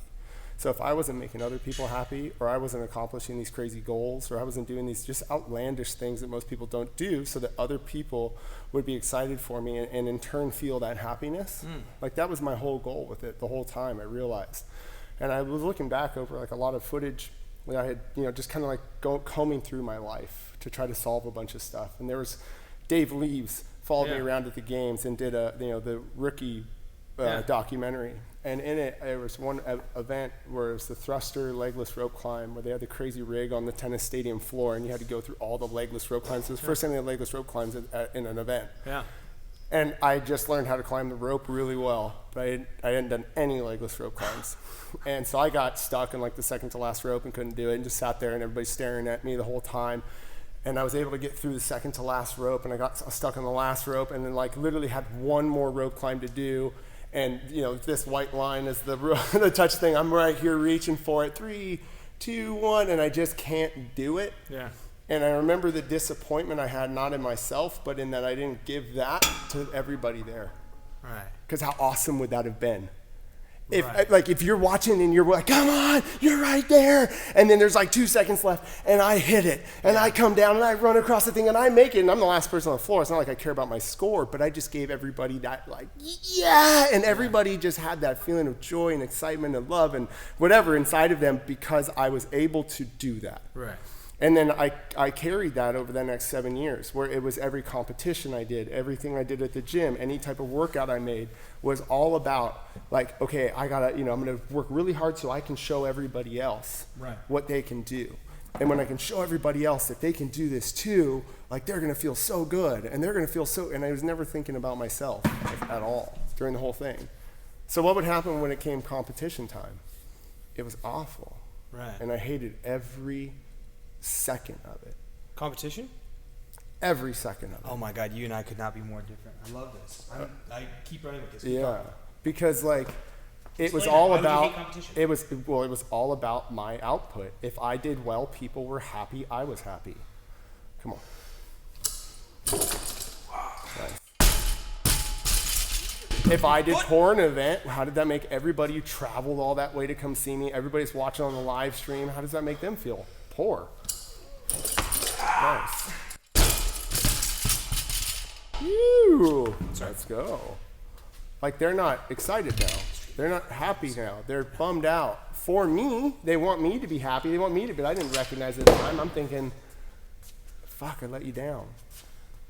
So if I wasn't making other people happy, or I wasn't accomplishing these crazy goals, or I wasn't doing these just outlandish things that most people don't do so that other people would be excited for me and in turn feel that happiness, that was my whole goal with it the whole time, I realized. And I was looking back over a lot of footage that I had, just kind of combing through my life to try to solve a bunch of stuff. And there was Dave Leaves followed me around at the games and did the rookie documentary. And in it, there was one event where it was the thruster legless rope climb, where they had the crazy rig on the tennis stadium floor, and you had to go through all the legless rope climbs. It was the first time they had legless rope climbs in an event. Yeah. And I just learned how to climb the rope really well, but I hadn't done any legless rope climbs. And so I got stuck in the second to last rope and couldn't do it, and just sat there and everybody's staring at me the whole time. And I was able to get through the second to last rope, and I got stuck on the last rope, and then literally had one more rope climb to do. And this white line is the touch thing. I'm right here reaching for it. 3, 2, 1, and I just can't do it. Yeah. And I remember the disappointment I had, not in myself, but in that I didn't give that to everybody there. Right. Because how awesome would that have been? If you're watching and you're like, come on, you're right there, and then there's like 2 seconds left, and I hit it, and I come down and I run across the thing and I make it, and I'm the last person on the floor. It's not like I care about my score, but I just gave everybody that like, yeah, and everybody just had that feeling of joy and excitement and love and whatever inside of them because I was able to do that. Right. And then I carried that over the next 7 years, where it was every competition I did, everything I did at the gym, any type of workout I made was all about like, okay, I'm gonna work really hard so I can show everybody else what they can do. And when I can show everybody else that they can do this too, like they're gonna feel so good, and they're gonna feel so. And I was never thinking about myself at all during the whole thing. So what would happen when it came competition time? It was awful, and I hated every second of it. Competition? Every second of it. Oh my God, you and I could not be more different. I love this. I keep running with this. Yeah, because like it was Explain all that. Why would you about hate competition? it was all about my output. If I did well, people were happy. I was happy. Come on. Nice. If I did poor in an event, how did that make everybody who traveled all that way to come see me? Everybody's watching on the live stream. How does that make them feel? Poor. Nice. Woo! Let's go. Like they're not excited now. They're not happy now. They're bummed out. For me, they want me to be happy. They want me to, but I didn't recognize it at the time. I'm thinking, fuck, I let you down.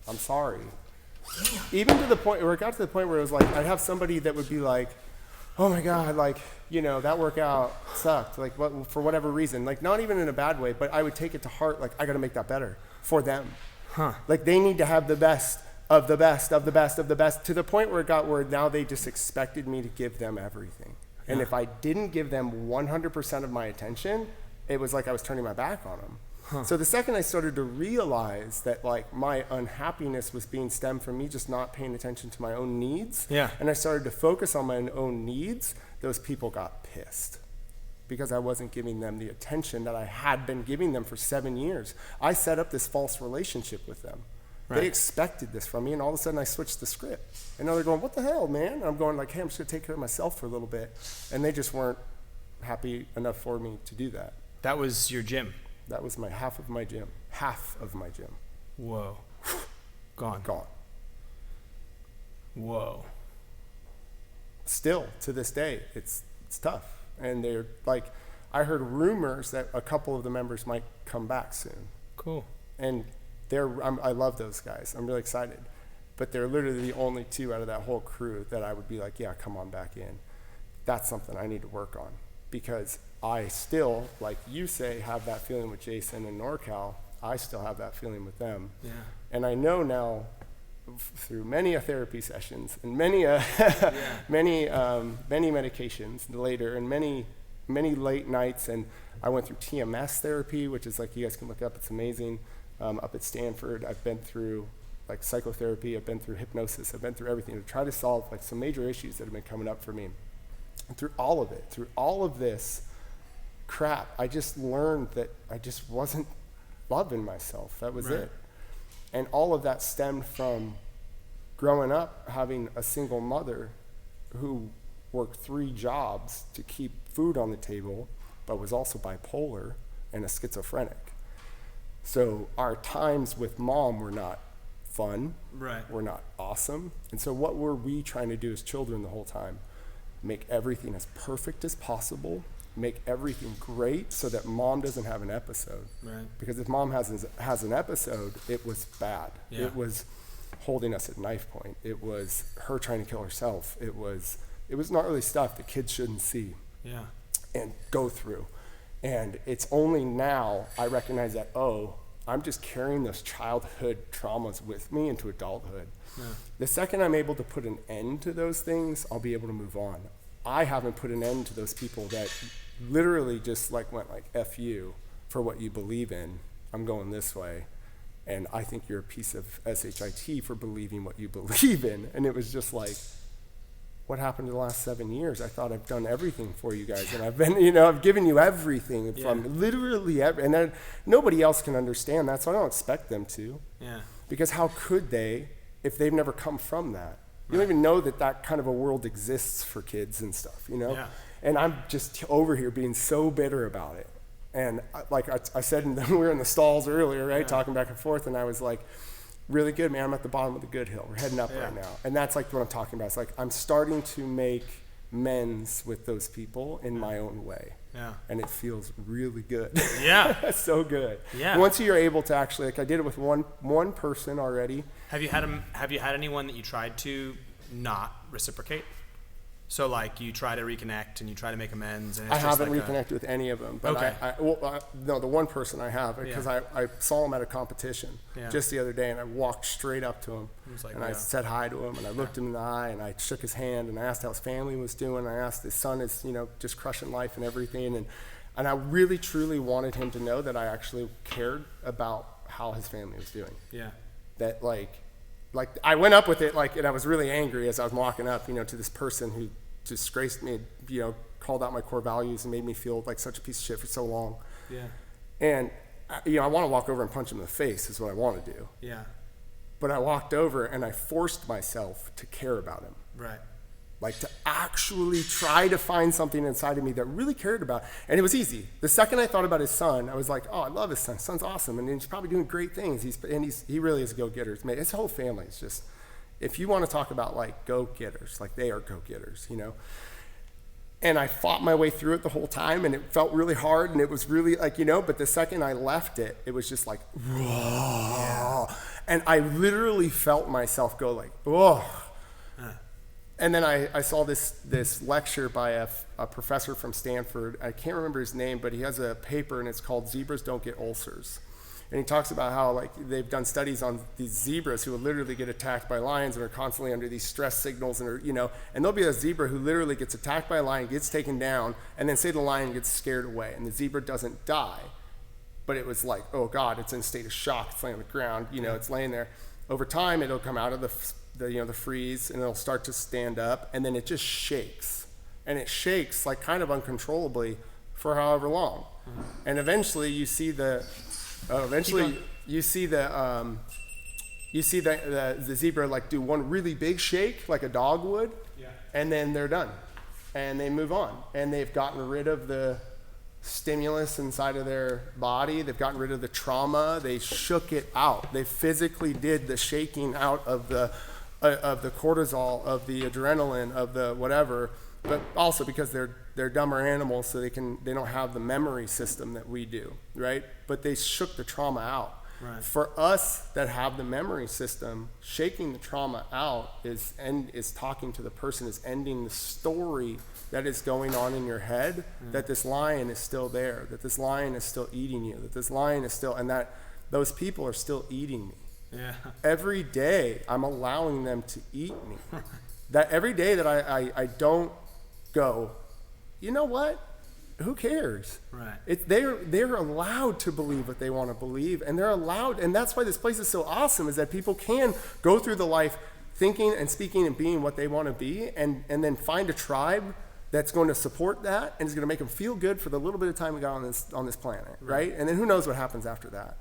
I'm sorry. Even to the point where it got to the point where it was like, I'd have somebody that would be like, oh my God, like, that workout sucked, like for whatever reason, like not even in a bad way, but I would take it to heart, like I gotta make that better for them. Like they need to have the best of the best of the best of the best, to the point where it got where now they just expected me to give them everything. And if I didn't give them 100% of my attention, it was like I was turning my back on them. So the second I started to realize that like my unhappiness was being stemmed from me just not paying attention to my own needs, and I started to focus on my own needs, those people got pissed because I wasn't giving them the attention that I had been giving them for 7 years. I set up this false relationship with them. They expected this from me, and all of a sudden I switched the script. And now they're going, what the hell, man? And I'm going like, hey, I'm just gonna take care of myself for a little bit. And they just weren't happy enough for me to do that. That was your gym? That was half of my gym. Half of my gym. Whoa. Gone. Whoa. Still, to this day, it's tough. And they're like, I heard rumors that a couple of the members might come back soon. Cool. And I love those guys. I'm really excited. But they're literally the only two out of that whole crew that I would be like, yeah, come on back in. That's something I need to work on, because I still, like you say, have that feeling with Jason and NorCal. I still have that feeling with them. Yeah. And I know now, through many therapy sessions and many medications later, and many late nights, and I went through TMS therapy, which is like, you guys can look up, it's amazing. Up at Stanford, I've been through like psychotherapy, I've been through hypnosis, I've been through everything to try to solve like some major issues that have been coming up for me. And through all of this crap, I just learned that I just wasn't loving myself. That was it. And all of that stemmed from growing up having a single mother who worked 3 jobs to keep food on the table, but was also bipolar and a schizophrenic. So our times with mom were not fun, were not awesome. And so what were we trying to do as children the whole time? Make everything as perfect as possible, make everything great so that mom doesn't have an episode. Because if mom has an episode, it was bad. It was holding us at knife point. It was her trying to kill herself. It was gnarly stuff that kids shouldn't see and go through. And it's only now I recognize that, I'm just carrying those childhood traumas with me into adulthood. The second I'm able to put an end to those things, I'll be able to move on. I haven't put an end to those people that literally just like went like, F you for what you believe in. I'm going this way. And I think you're a piece of SHIT for believing what you believe in. And it was just like, what happened in the last 7 years? I thought I've done everything for you guys, and I've been, I've given you everything from literally and then nobody else can understand that, so I don't expect them to. Because how could they if they've never come from that? You don't even know that kind of a world exists for kids and stuff, you know? Yeah. And I'm just over here being so bitter about it. And like I said, we were in the stalls earlier, right? Talking back and forth. And I was like, really good, man. I'm at the bottom of the good hill. We're heading up right now. And that's like what I'm talking about. It's like, I'm starting to make amends with those people in my own way. Yeah. And it feels really good. Yeah. So good. Yeah. Once you're able to actually, like I did it with one person already. Have you had anyone that you tried to not reciprocate? So like you try to reconnect and you try to make amends. And it's I haven't like reconnected with any of them, but Okay. no, the one person I have, because I saw him at a competition just the other day, and I walked straight up to him, and I said hi to him, and I looked him in the eye, and I shook his hand, and I asked how his family was doing. I asked his son is, just crushing life and everything, and I really truly wanted him to know that I actually cared about how his family was doing. Yeah. That like I went up with it and I was really angry as I was walking up, to this person who disgraced me, called out my core values and made me feel like such a piece of shit for so long. Yeah. And I want to walk over and punch him in the face is what I want to do. Yeah. But I walked over and I forced myself to care about him. Right. Like to actually try to find something inside of me that really cared about. And it was easy. The second I thought about his son, I was like, oh, I love his son. His son's awesome. And he's probably doing great things. He really is a go-getter. His whole family is just, if you want to talk about like go-getters, like they are go-getters, And I fought my way through it the whole time, and it felt really hard, and it was really like, but the second I left it, it was just like, whoa. Yeah. And I literally felt myself go like, whoa. And then I saw this lecture by a professor from Stanford. I can't remember his name, but he has a paper, and it's called Zebras Don't Get Ulcers. And he talks about how like they've done studies on these zebras who will literally get attacked by lions and are constantly under these stress signals, and are, and there'll be a zebra who literally gets attacked by a lion, gets taken down, and then say the lion gets scared away, and the zebra doesn't die, but it was like, oh God, it's in a state of shock. It's laying on the ground, it's laying there. Over time, it'll come out of the freeze, and it'll start to stand up, and then it just shakes, and it shakes like kind of uncontrollably for however long, and eventually you see the zebra like do one really big shake like a dog would, and then they're done, and they move on, and they've gotten rid of the stimulus inside of their body. They've gotten rid of the trauma. They shook it out. They physically did the shaking out of the cortisol, of the adrenaline, of the whatever. But also because they're dumber animals, so they don't have the memory system that we do, right? But they shook the trauma out. Right. For us that have the memory system, shaking the trauma out is talking to the person, is ending the story that is going on in your head, that this lion is still there, that this lion is still eating you, that this lion is still, and that those people are still eating me. Yeah. Every day I'm allowing them to eat me. That every day that I don't go, you know what? Who cares? Right. They're allowed to believe what they want to believe, and they're allowed, and that's why this place is so awesome, is that people can go through the life thinking and speaking and being what they want to be, and then find a tribe that's going to support that and is going to make them feel good for the little bit of time we got on this planet, right? And then who knows what happens after that.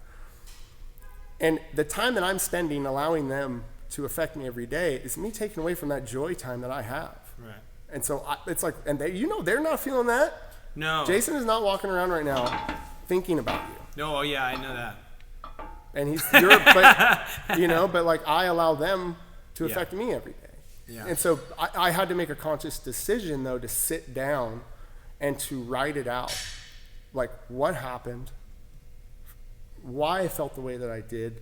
And the time that I'm spending allowing them to affect me every day is me taking away from that joy time that I have. Right. And so it's like, and they're not feeling that. No. Jason is not walking around right now thinking about you. No, oh yeah, I know that. And but like I allow them to affect me every day. Yeah. And so I had to make a conscious decision though to sit down and to write it out. Like what happened, why I felt the way that I did,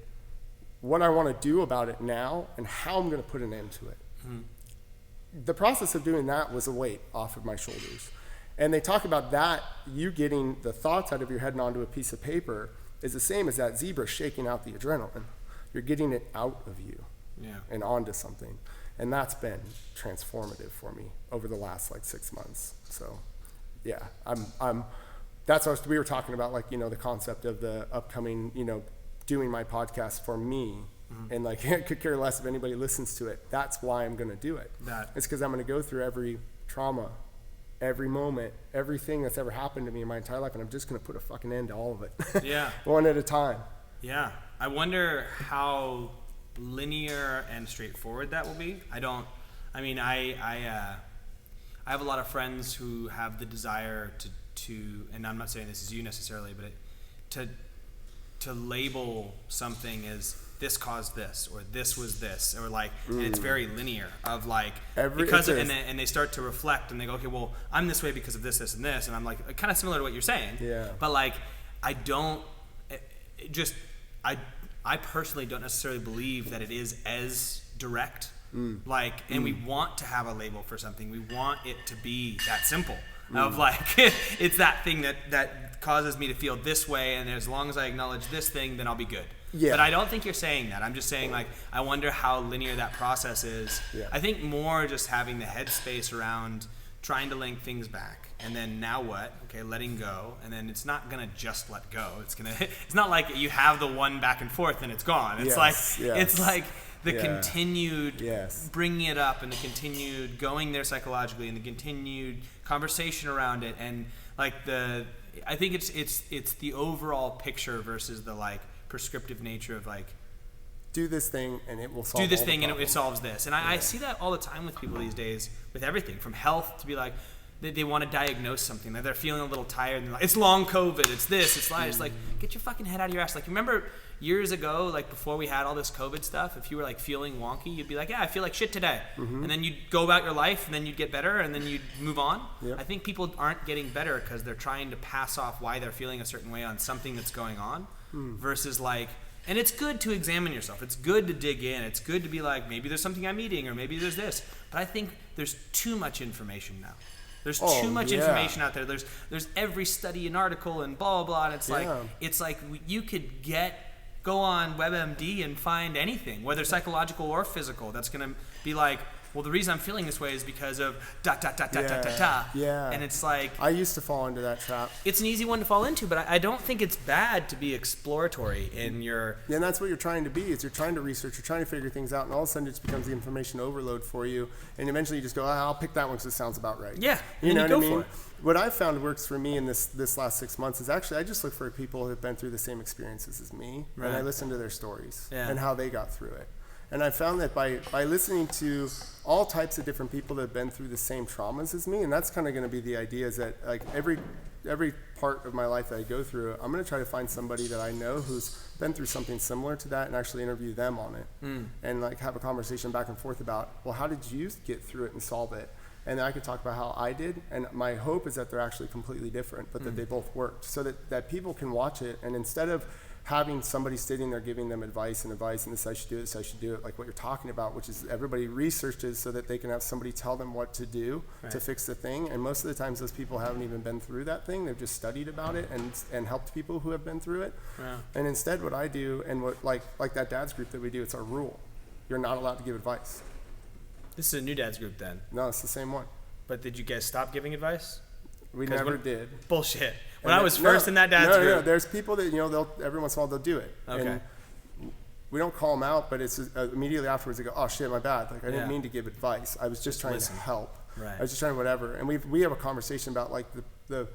what I want to do about it now, and how I'm going to put an end to it. The process of doing that was a weight off of my shoulders. And they talk about that, you getting the thoughts out of your head and onto a piece of paper is the same as that zebra shaking out the adrenaline. You're getting it out of you and onto something. And that's been transformative for me over the last 6 months. So yeah, that's what we were talking about, the concept of the upcoming, doing my podcast for me. And I could care less if anybody listens to it. That's why I'm going to do it. It's because I'm going to go through every trauma, every moment, everything that's ever happened to me in my entire life, and I'm just going to put a fucking end to all of it. Yeah. One at a time. Yeah. I wonder how linear and straightforward that will be. I mean, I have a lot of friends who have the desire to, and I'm not saying this is you necessarily, but to label something as this caused this, or this was this, or like, and it's very linear of like, and they start to reflect and they go, okay, well, I'm this way because of this, this, and this, and I'm like, kind of similar to what you're saying. Yeah. But like, I personally don't necessarily believe that it is as direct. Like, and we want to have a label for something. We want it to be that simple. Of like, it's that thing that causes me to feel this way, and as long as I acknowledge this thing, then I'll be good. Yeah. But I don't think you're saying that. I'm just saying, like, I wonder how linear that process is. Yeah. I think more just having the headspace around trying to link things back, and then now what? Okay, letting go, and then it's not gonna just let go. It's not like you have the one back and forth and it's gone. It's it's like the continued bringing it up, and the continued going there psychologically, and the continued conversation around it, and like I think it's the overall picture versus the like prescriptive nature of like, do this thing and it will solve do this thing and it solves this. And I see that all the time with people these days, with everything from health to be like, they want to diagnose something, like they're feeling a little tired and they're like, it's long COVID, it's this, it's that. It's like, get your fucking head out of your ass. Like, remember years ago, like before we had all this COVID stuff, if you were like feeling wonky, you'd be like, yeah, I feel like shit today. And then you'd go about your life, and then you'd get better, and then you'd move on. I think people aren't getting better because they're trying to pass off why they're feeling a certain way on something that's going on, versus like, and it's good to examine yourself. It's good to dig in. It's good to be like, maybe there's something I'm eating, or maybe there's this. But I think there's too much information now. There's too much information out there. There's every study and article and blah, blah, blah. And it's like you could go on WebMD and find anything, whether psychological or physical, that's going to be like, well, the reason I'm feeling this way is because of ... Yeah. And it's like, I used to fall into that trap. It's an easy one to fall into, but I don't think it's bad to be exploratory in your... Yeah, and that's what you're trying to be, is you're trying to research, you're trying to figure things out, and all of a sudden it just becomes the information overload for you, and eventually you just go, I'll pick that one because it sounds about right. Yeah, you know what I mean? What I've found works for me in this last 6 months is actually I just look for people who have been through the same experiences as me, and I listen to their stories and how they got through it. And I found that by listening to all types of different people that have been through the same traumas as me, and that's kind of going to be the idea, is that like every part of my life that I go through, I'm going to try to find somebody that I know who's been through something similar to that and actually interview them on it, and like have a conversation back and forth about, well, how did you get through it and solve it? And then I could talk about how I did, and my hope is that they're actually completely different, but that they both worked, so that people can watch it, and instead of having somebody sitting there giving them advice, and this I should do it, like what you're talking about, which is everybody researched it so that they can have somebody tell them what to do to fix the thing. And most of the times those people haven't even been through that thing. They've just studied about it and helped people who have been through it. And instead what I do, and what like that dad's group that we do, it's our rule. You're not allowed to give advice. This is a new dad's group then? No, it's the same one. But did you guys stop giving advice? We never did. Bullshit. When I was first in that dad's group. No, there's people that, they'll every once in a while they'll do it. Okay. And we don't call them out, but it's immediately afterwards they go, oh shit, my bad. Like I didn't mean to give advice. I was just trying to help. Right. I was just trying to whatever. And we have a conversation about like the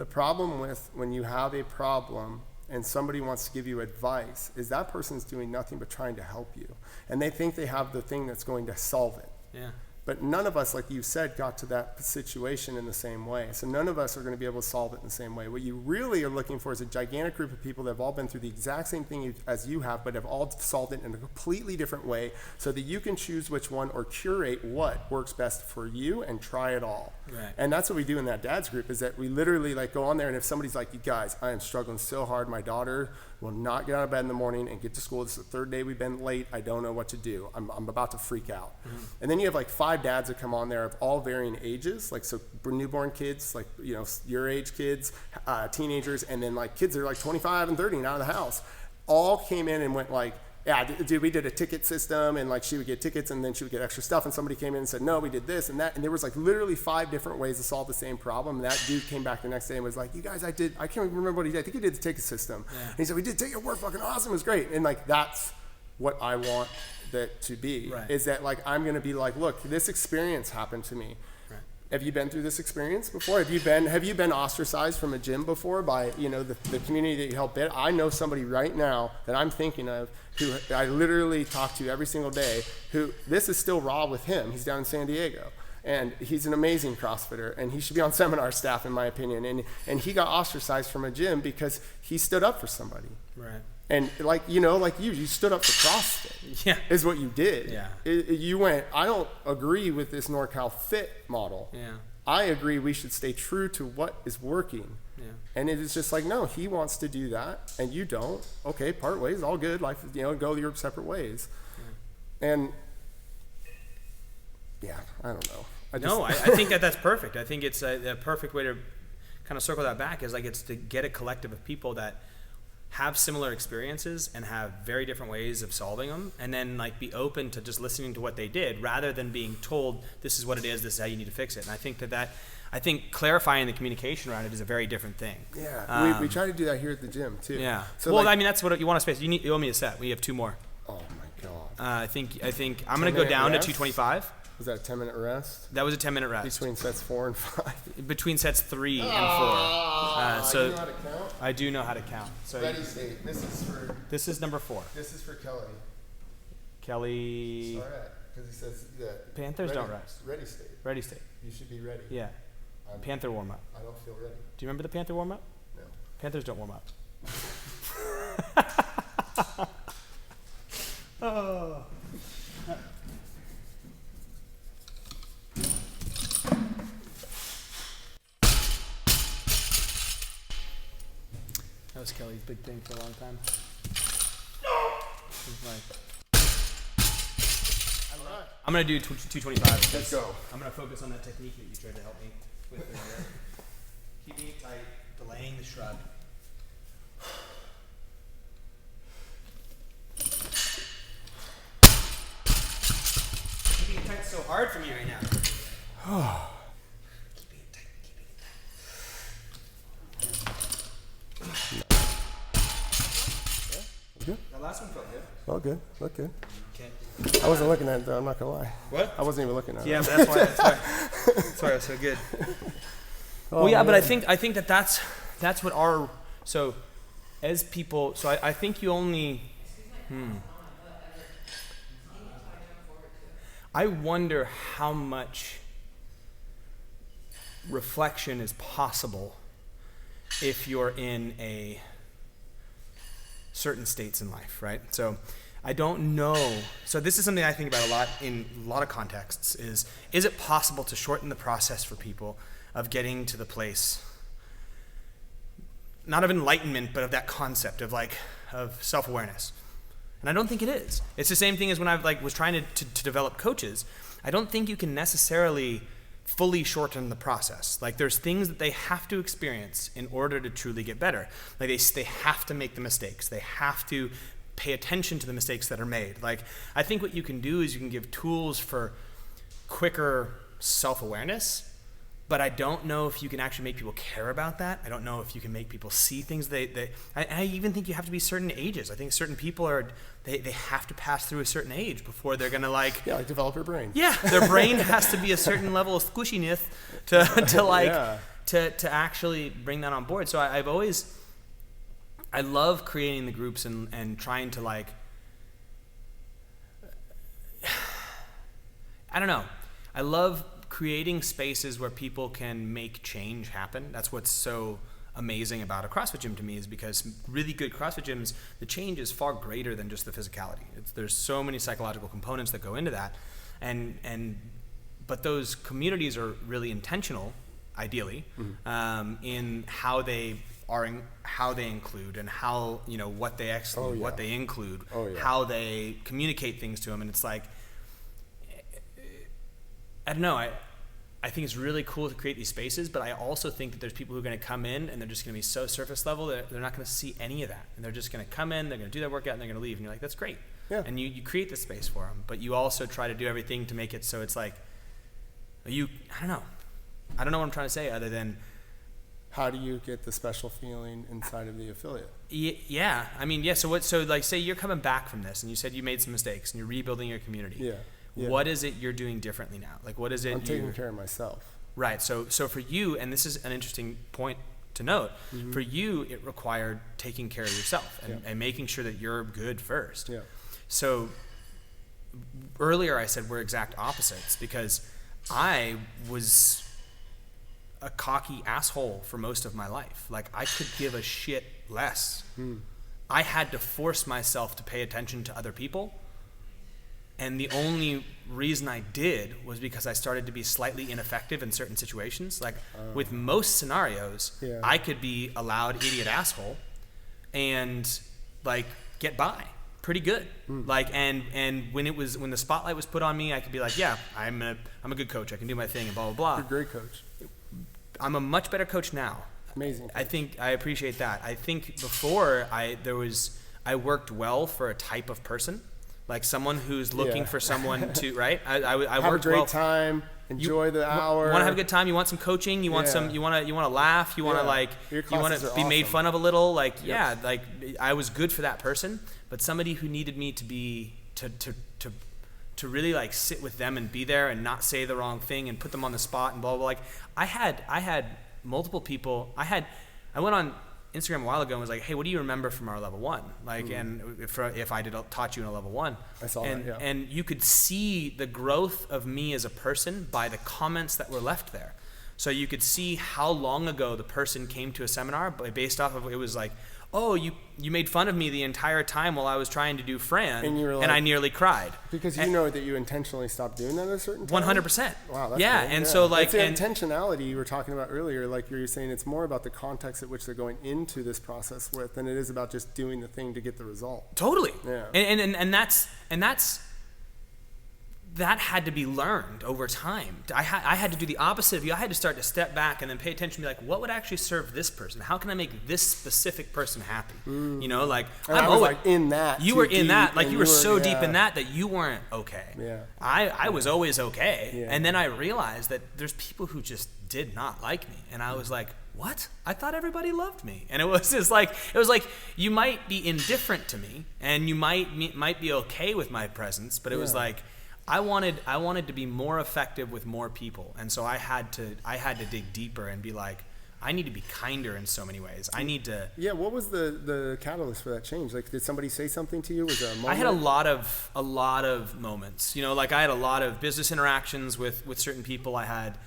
problem with when you have a problem and somebody wants to give you advice is that person's doing nothing but trying to help you. And they think they have the thing that's going to solve it. Yeah. But none of us, like you said, got to that situation in the same way. So none of us are going to be able to solve it in the same way. What you really are looking for is a gigantic group of people that have all been through the exact same thing as you have, but have all solved it in a completely different way so that you can choose which one or curate what works best for you and try it all. Right. And that's what we do in that dad's group, is that we literally like go on there, and if somebody's like, you guys, I am struggling so hard, my daughter will not get out of bed in the morning and get to school. This is the third day we've been late. I don't know what to do. I'm about to freak out. And then you have like 5 dads that come on there of all varying ages, like so newborn kids, like your age kids, teenagers, and then like kids that are like 25 and 30 and out of the house. All came in and went like, yeah, dude, we did a ticket system, and like she would get tickets and then she would get extra stuff, and somebody came in and said, no, we did this and that, and there was like literally 5 different ways to solve the same problem. And that dude came back the next day and was like, you guys, I can't even remember what he did. I think he did the ticket system. Yeah. And he said, we did ticket work, fucking awesome, it was great. And like that's what I want that to be, is that like I'm gonna be like, look, this experience happened to me. Have you been through this experience before? Have you been ostracized from a gym before by, you know, the community that you help build? I know somebody right now that I'm thinking of who I literally talk to every single day, who this is still raw with him. He's down in San Diego. And he's an amazing CrossFitter, and he should be on seminar staff, in my opinion. And he got ostracized from a gym because he stood up for somebody. Right. And like, you know, like you stood up for CrossFit. Yeah. Is what you did. Yeah. You went, I don't agree with this NorCal Fit model. Yeah. I agree we should stay true to what is working. Yeah. And it is just like, no, he wants to do that, and you don't. Okay, part ways, all good. Life, you know, go your separate ways. Yeah. And yeah, I don't know. I think that's perfect. I think it's a perfect way to kind of circle that back is like it's to get a collective of people that have similar experiences and have very different ways of solving them, and then like be open to just listening to what they did rather than being told this is what it is, this is how you need to fix it. And I think I think clarifying the communication around it is a very different thing. Yeah, we try to do that here at the gym too. Yeah. So well, I mean, that's what you want to space. You owe me a set. We have 2 more. Oh my god. I think I'm gonna go down rest? to 225. Was that a 10-minute rest? That was a 10-minute rest. Between sets 4 and 5? Between sets 3 and 4. So you know how to count? I do know how to count. So Ready state. This is number 4. This is for Kelly. Kelly. All right, because he says that. Panthers don't rest. Ready state. Ready state. You should be ready. Yeah. Panther warm up. I don't feel ready. Do you remember the Panther warm up? No. Panthers don't warm up. Oh. That was Kelly's big thing for a long time. I'm going to do 225. Let's go. I'm going to focus on that technique that you tried to help me with. Keeping it tight, delaying the shrug. Keeping it tight so hard for me right now. Keeping it tight, keeping it tight. Good. That last one felt good. Well, good. Look good. Okay. I wasn't looking at it, though. I'm not going to lie. What? I wasn't even looking at it. Yeah, but that's why it was so good. Oh, well, yeah, man. but I think that's what our, so as people, so I think you only, I wonder how much reflection is possible if you're in a certain states in life, right? So I don't know. So this is something I think about a lot in a lot of contexts is it possible to shorten the process for people of getting to the place, not of enlightenment, but of that concept of of self-awareness? And I don't think it is. It's the same thing as when I was trying to develop coaches. I don't think you can necessarily fully shorten the process. There's things that they have to experience in order to truly get better. They have to make the mistakes. They have to pay attention to the mistakes that are made. I think what you can do is you can give tools for quicker self-awareness, but I don't know if you can actually make people care about that. I don't know if you can make people see things. I even think you have to be certain ages. I think certain people they have to pass through a certain age before they're gonna develop your brain. Yeah, their brain has to be a certain level of squishiness to actually bring that on board. So I love creating the groups and trying to I don't know. I love creating spaces where people can make change happen. That's what's so amazing about a CrossFit gym to me, is because really good CrossFit gyms, the change is far greater than just the physicality. There's so many psychological components that go into that, but those communities are really intentional, ideally, in how they include and how what they exclude, what they include, how they communicate things to them, and it's I don't know. I think it's really cool to create these spaces, but I also think that there's people who are going to come in and they're just going to be so surface level that they're not going to see any of that, and they're just going to come in, they're going to do their workout, and they're going to leave, and you're like, that's great. Yeah. And you create the space for them, but you also try to do everything to make it so it's I don't know what I'm trying to say other than, how do you get the special feeling inside of the affiliate? Yeah. I mean, yeah. So say you're coming back from this, and you said you made some mistakes, and you're rebuilding your community. Yeah. What is it you're doing differently now? What is it? I'm taking care of myself. Right. So for you, and this is an interesting point to note, for you, it required taking care of yourself and making sure that you're good first. Yeah. So earlier I said we're exact opposites because I was a cocky asshole for most of my life. Like, I could give a shit less. I had to force myself to pay attention to other people. And the only reason I did was because I started to be slightly ineffective in certain situations. Like, with most scenarios, I could be a loud idiot asshole and, like, get by pretty good. Like, and when the spotlight was put on me, I could be like, yeah, I'm a good coach. I can do my thing and blah, blah, blah. You're a great coach. I'm a much better coach now. Amazing coach. I think I appreciate that. I think before I worked well for a type of person. Like someone who's looking for someone to, right? I have worked a great well. time. Enjoy the hour. You want to have a good time. You want some coaching. You want you want to laugh. You want to you want to be made fun of a little. Like like I was good for that person. But somebody who needed me to be to really like sit with them and be there and not say the wrong thing and put them on the spot and blah blah. Blah. Like I had multiple people. I went on Instagram a while ago and was like, hey, what do you remember from our level 1? Like, and if I taught you in a level 1. I saw that, yeah. And you could see the growth of me as a person by the comments that were left there. So you could see how long ago the person came to a seminar, but based off of it was like, oh, you made fun of me the entire time while I was trying to do Fran, and I nearly cried. Because you know that you intentionally stopped doing that at a certain time? 100%. Wow, that's yeah, cool. and so like... It's the intentionality you were talking about earlier, like you were saying it's more about the context at which they're going into this process with than it is about just doing the thing to get the result. Totally. Yeah. And that had to be learned over time. I had to do the opposite of you. I had to start to step back and then pay attention and be like, what would actually serve this person? How can I make this specific person happy? You know, like I was like in that. You were in that, like you were so deep in that you weren't okay. Yeah. I was always okay. Yeah. And then I realized that there's people who just did not like me. And I was like, what? I thought everybody loved me. And it was just like, you might be indifferent to me and you might be okay with my presence, but it was like, I wanted to be more effective with more people, and so I had to dig deeper and be like, I need to be kinder in so many ways. I need to. Yeah, what was the catalyst for that change? Like, did somebody say something to you? Was there a moment? I had a lot of moments. You know, like I had a lot of business interactions with certain people. I had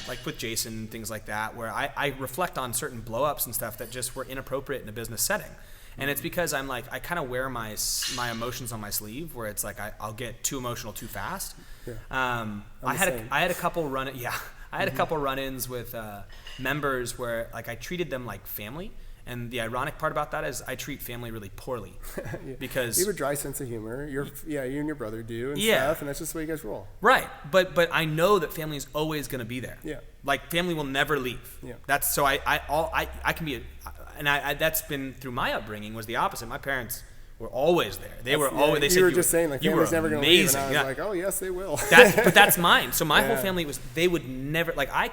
like with Jason, things like that, where I reflect on certain blow-ups and stuff that just were inappropriate in a business setting. And it's because I'm like, I kind of wear my emotions on my sleeve, where it's like I'll get too emotional too fast. Yeah. I had a couple run-ins with members where like I treated them like family, and the ironic part about that is I treat family really poorly because you have a dry sense of humor. You and your brother do and stuff, and that's just the way you guys roll. Right, but I know that family is always going to be there. Yeah. Like family will never leave. Yeah. That's so I can be that's been through my upbringing was the opposite. My parents were always there. They said you were just saying like family's never going to leave, and I was like, oh yes, they will. But that's mine. So my whole family they would never, like I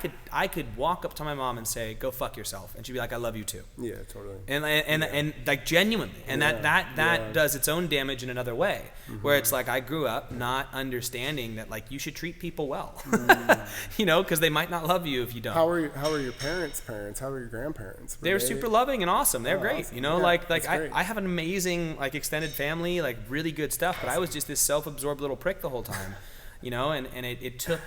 could walk up to my mom and say, go fuck yourself, and she'd be like, I love you too. Yeah, totally. And like genuinely, and that does its own damage in another way, where it's like I grew up not understanding that like you should treat people well, you know, because they might not love you if you don't. How are your parents? How are your grandparents? They were super loving and awesome. They're great. Awesome. You know, Yeah, like great. I have an amazing like extended family, like really good stuff, but I was just this self-absorbed little prick the whole time, you know, and it took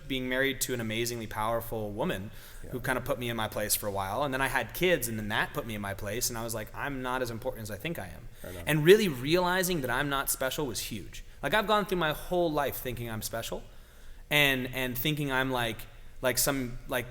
being married to an amazingly powerful woman who kind of put me in my place for a while, and then I had kids, and then that put me in my place, and I was like, I'm not as important as I think I am. And really realizing that I'm not special was huge. Like I've gone through my whole life thinking I'm special and thinking I'm like some like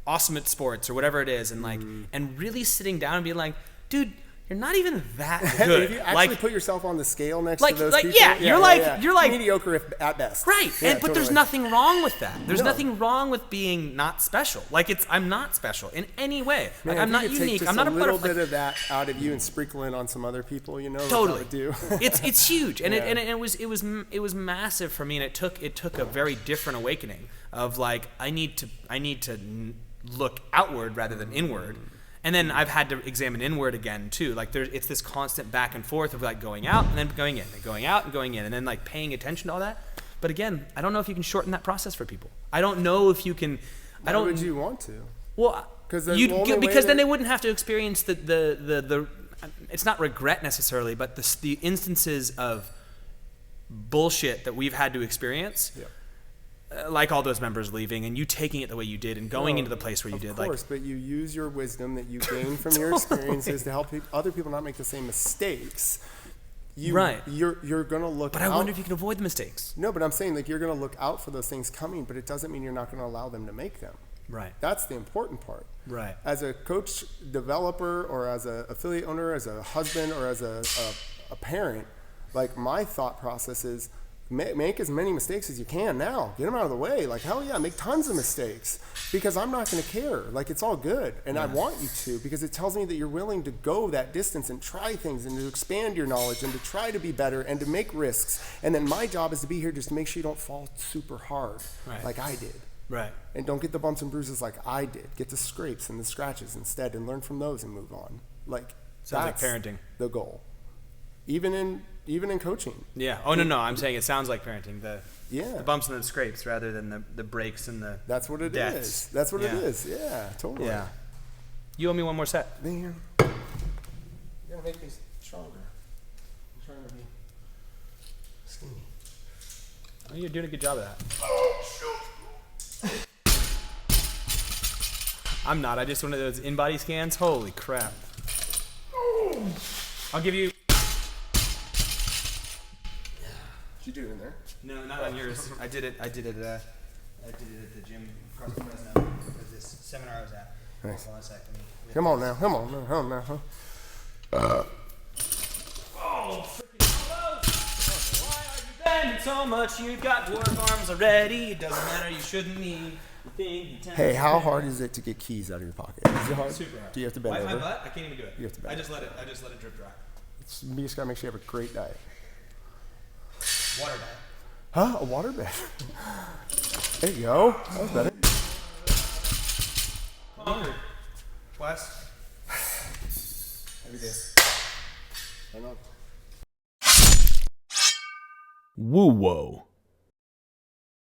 awesome at sports or whatever it is, and like and really sitting down and being like, dude, you're not even that good. If you actually put yourself on the scale next to those people, you're like mediocre at best. Right, but there's nothing wrong with that. There's No. nothing wrong with being not special. Like I'm not special in any way. Man, like I'm not if you could unique. Take just I'm not a little butterfly. bit of that out of you and sprinkle it on some other people. You know, Totally. what that would do. It's huge, and it was massive for me, and it took a very different awakening of like I need to look outward rather than inward. And then I've had to examine inward again too. Like it's this constant back and forth of like going out and then going in, and going out and going in, and then like paying attention to all that. But again, I don't know if you can shorten that process for people. I don't know if you can. Why would you want to? Well, because then they wouldn't have to experience the it's not regret necessarily, but the instances of bullshit that we've had to experience. Yep. Like all those members leaving and you taking it the way you did and going into the place where you did. Of course, but you use your wisdom that you gain from your experiences to help other people not make the same mistakes. You're going to look out. But I wonder if you can avoid the mistakes. No, but I'm saying like you're going to look out for those things coming, but it doesn't mean you're not going to allow them to make them. Right. That's the important part. Right. As a coach, developer, or as an affiliate owner, as a husband, or as a parent, like my thought process is make as many mistakes as you can now. Get them out of the way. Like, hell yeah, make tons of mistakes because I'm not going to care. Like, it's all good. And I want you to because it tells me that you're willing to go that distance and try things and to expand your knowledge and to try to be better and to make risks. And then my job is to be here just to make sure you don't fall super hard like I did. Right. And don't get the bumps and bruises like I did. Get the scrapes and the scratches instead and learn from those and move on. Like, sounds that's like parenting. The goal. Even in coaching. Yeah. Oh, no. I'm saying it sounds like parenting. The bumps and the scrapes rather than the breaks and the That's what it deaths. is. That's what it is. Yeah, totally. Yeah. You owe me one more set. Man. You gotta make these stronger. I'm trying to be skinny. Oh, you're doing a good job of that. Oh, shoot. I'm not. I just one of those in-body scans. Holy crap. I'll give you... What you do in there? No, not on yours. I did it at the gym across the Fresno for this seminar I was at. Nice. Hold on a sec. Come on now. Oh, freaking close! Why are you bending so much? You've got dwarf arms already. It doesn't matter. You shouldn't need the thing. Hey, how hard is it to get keys out of your pocket? Is it hard? Super hard. Do you have to bend Wipe over? my butt? I can't even do it. You have to bend. I just let it drip dry. You just gotta make sure you have a great diet. Water diet. Huh? A water bed? There you go. That was better. Conquered. Wes. Every day. I know. Woo-whoa.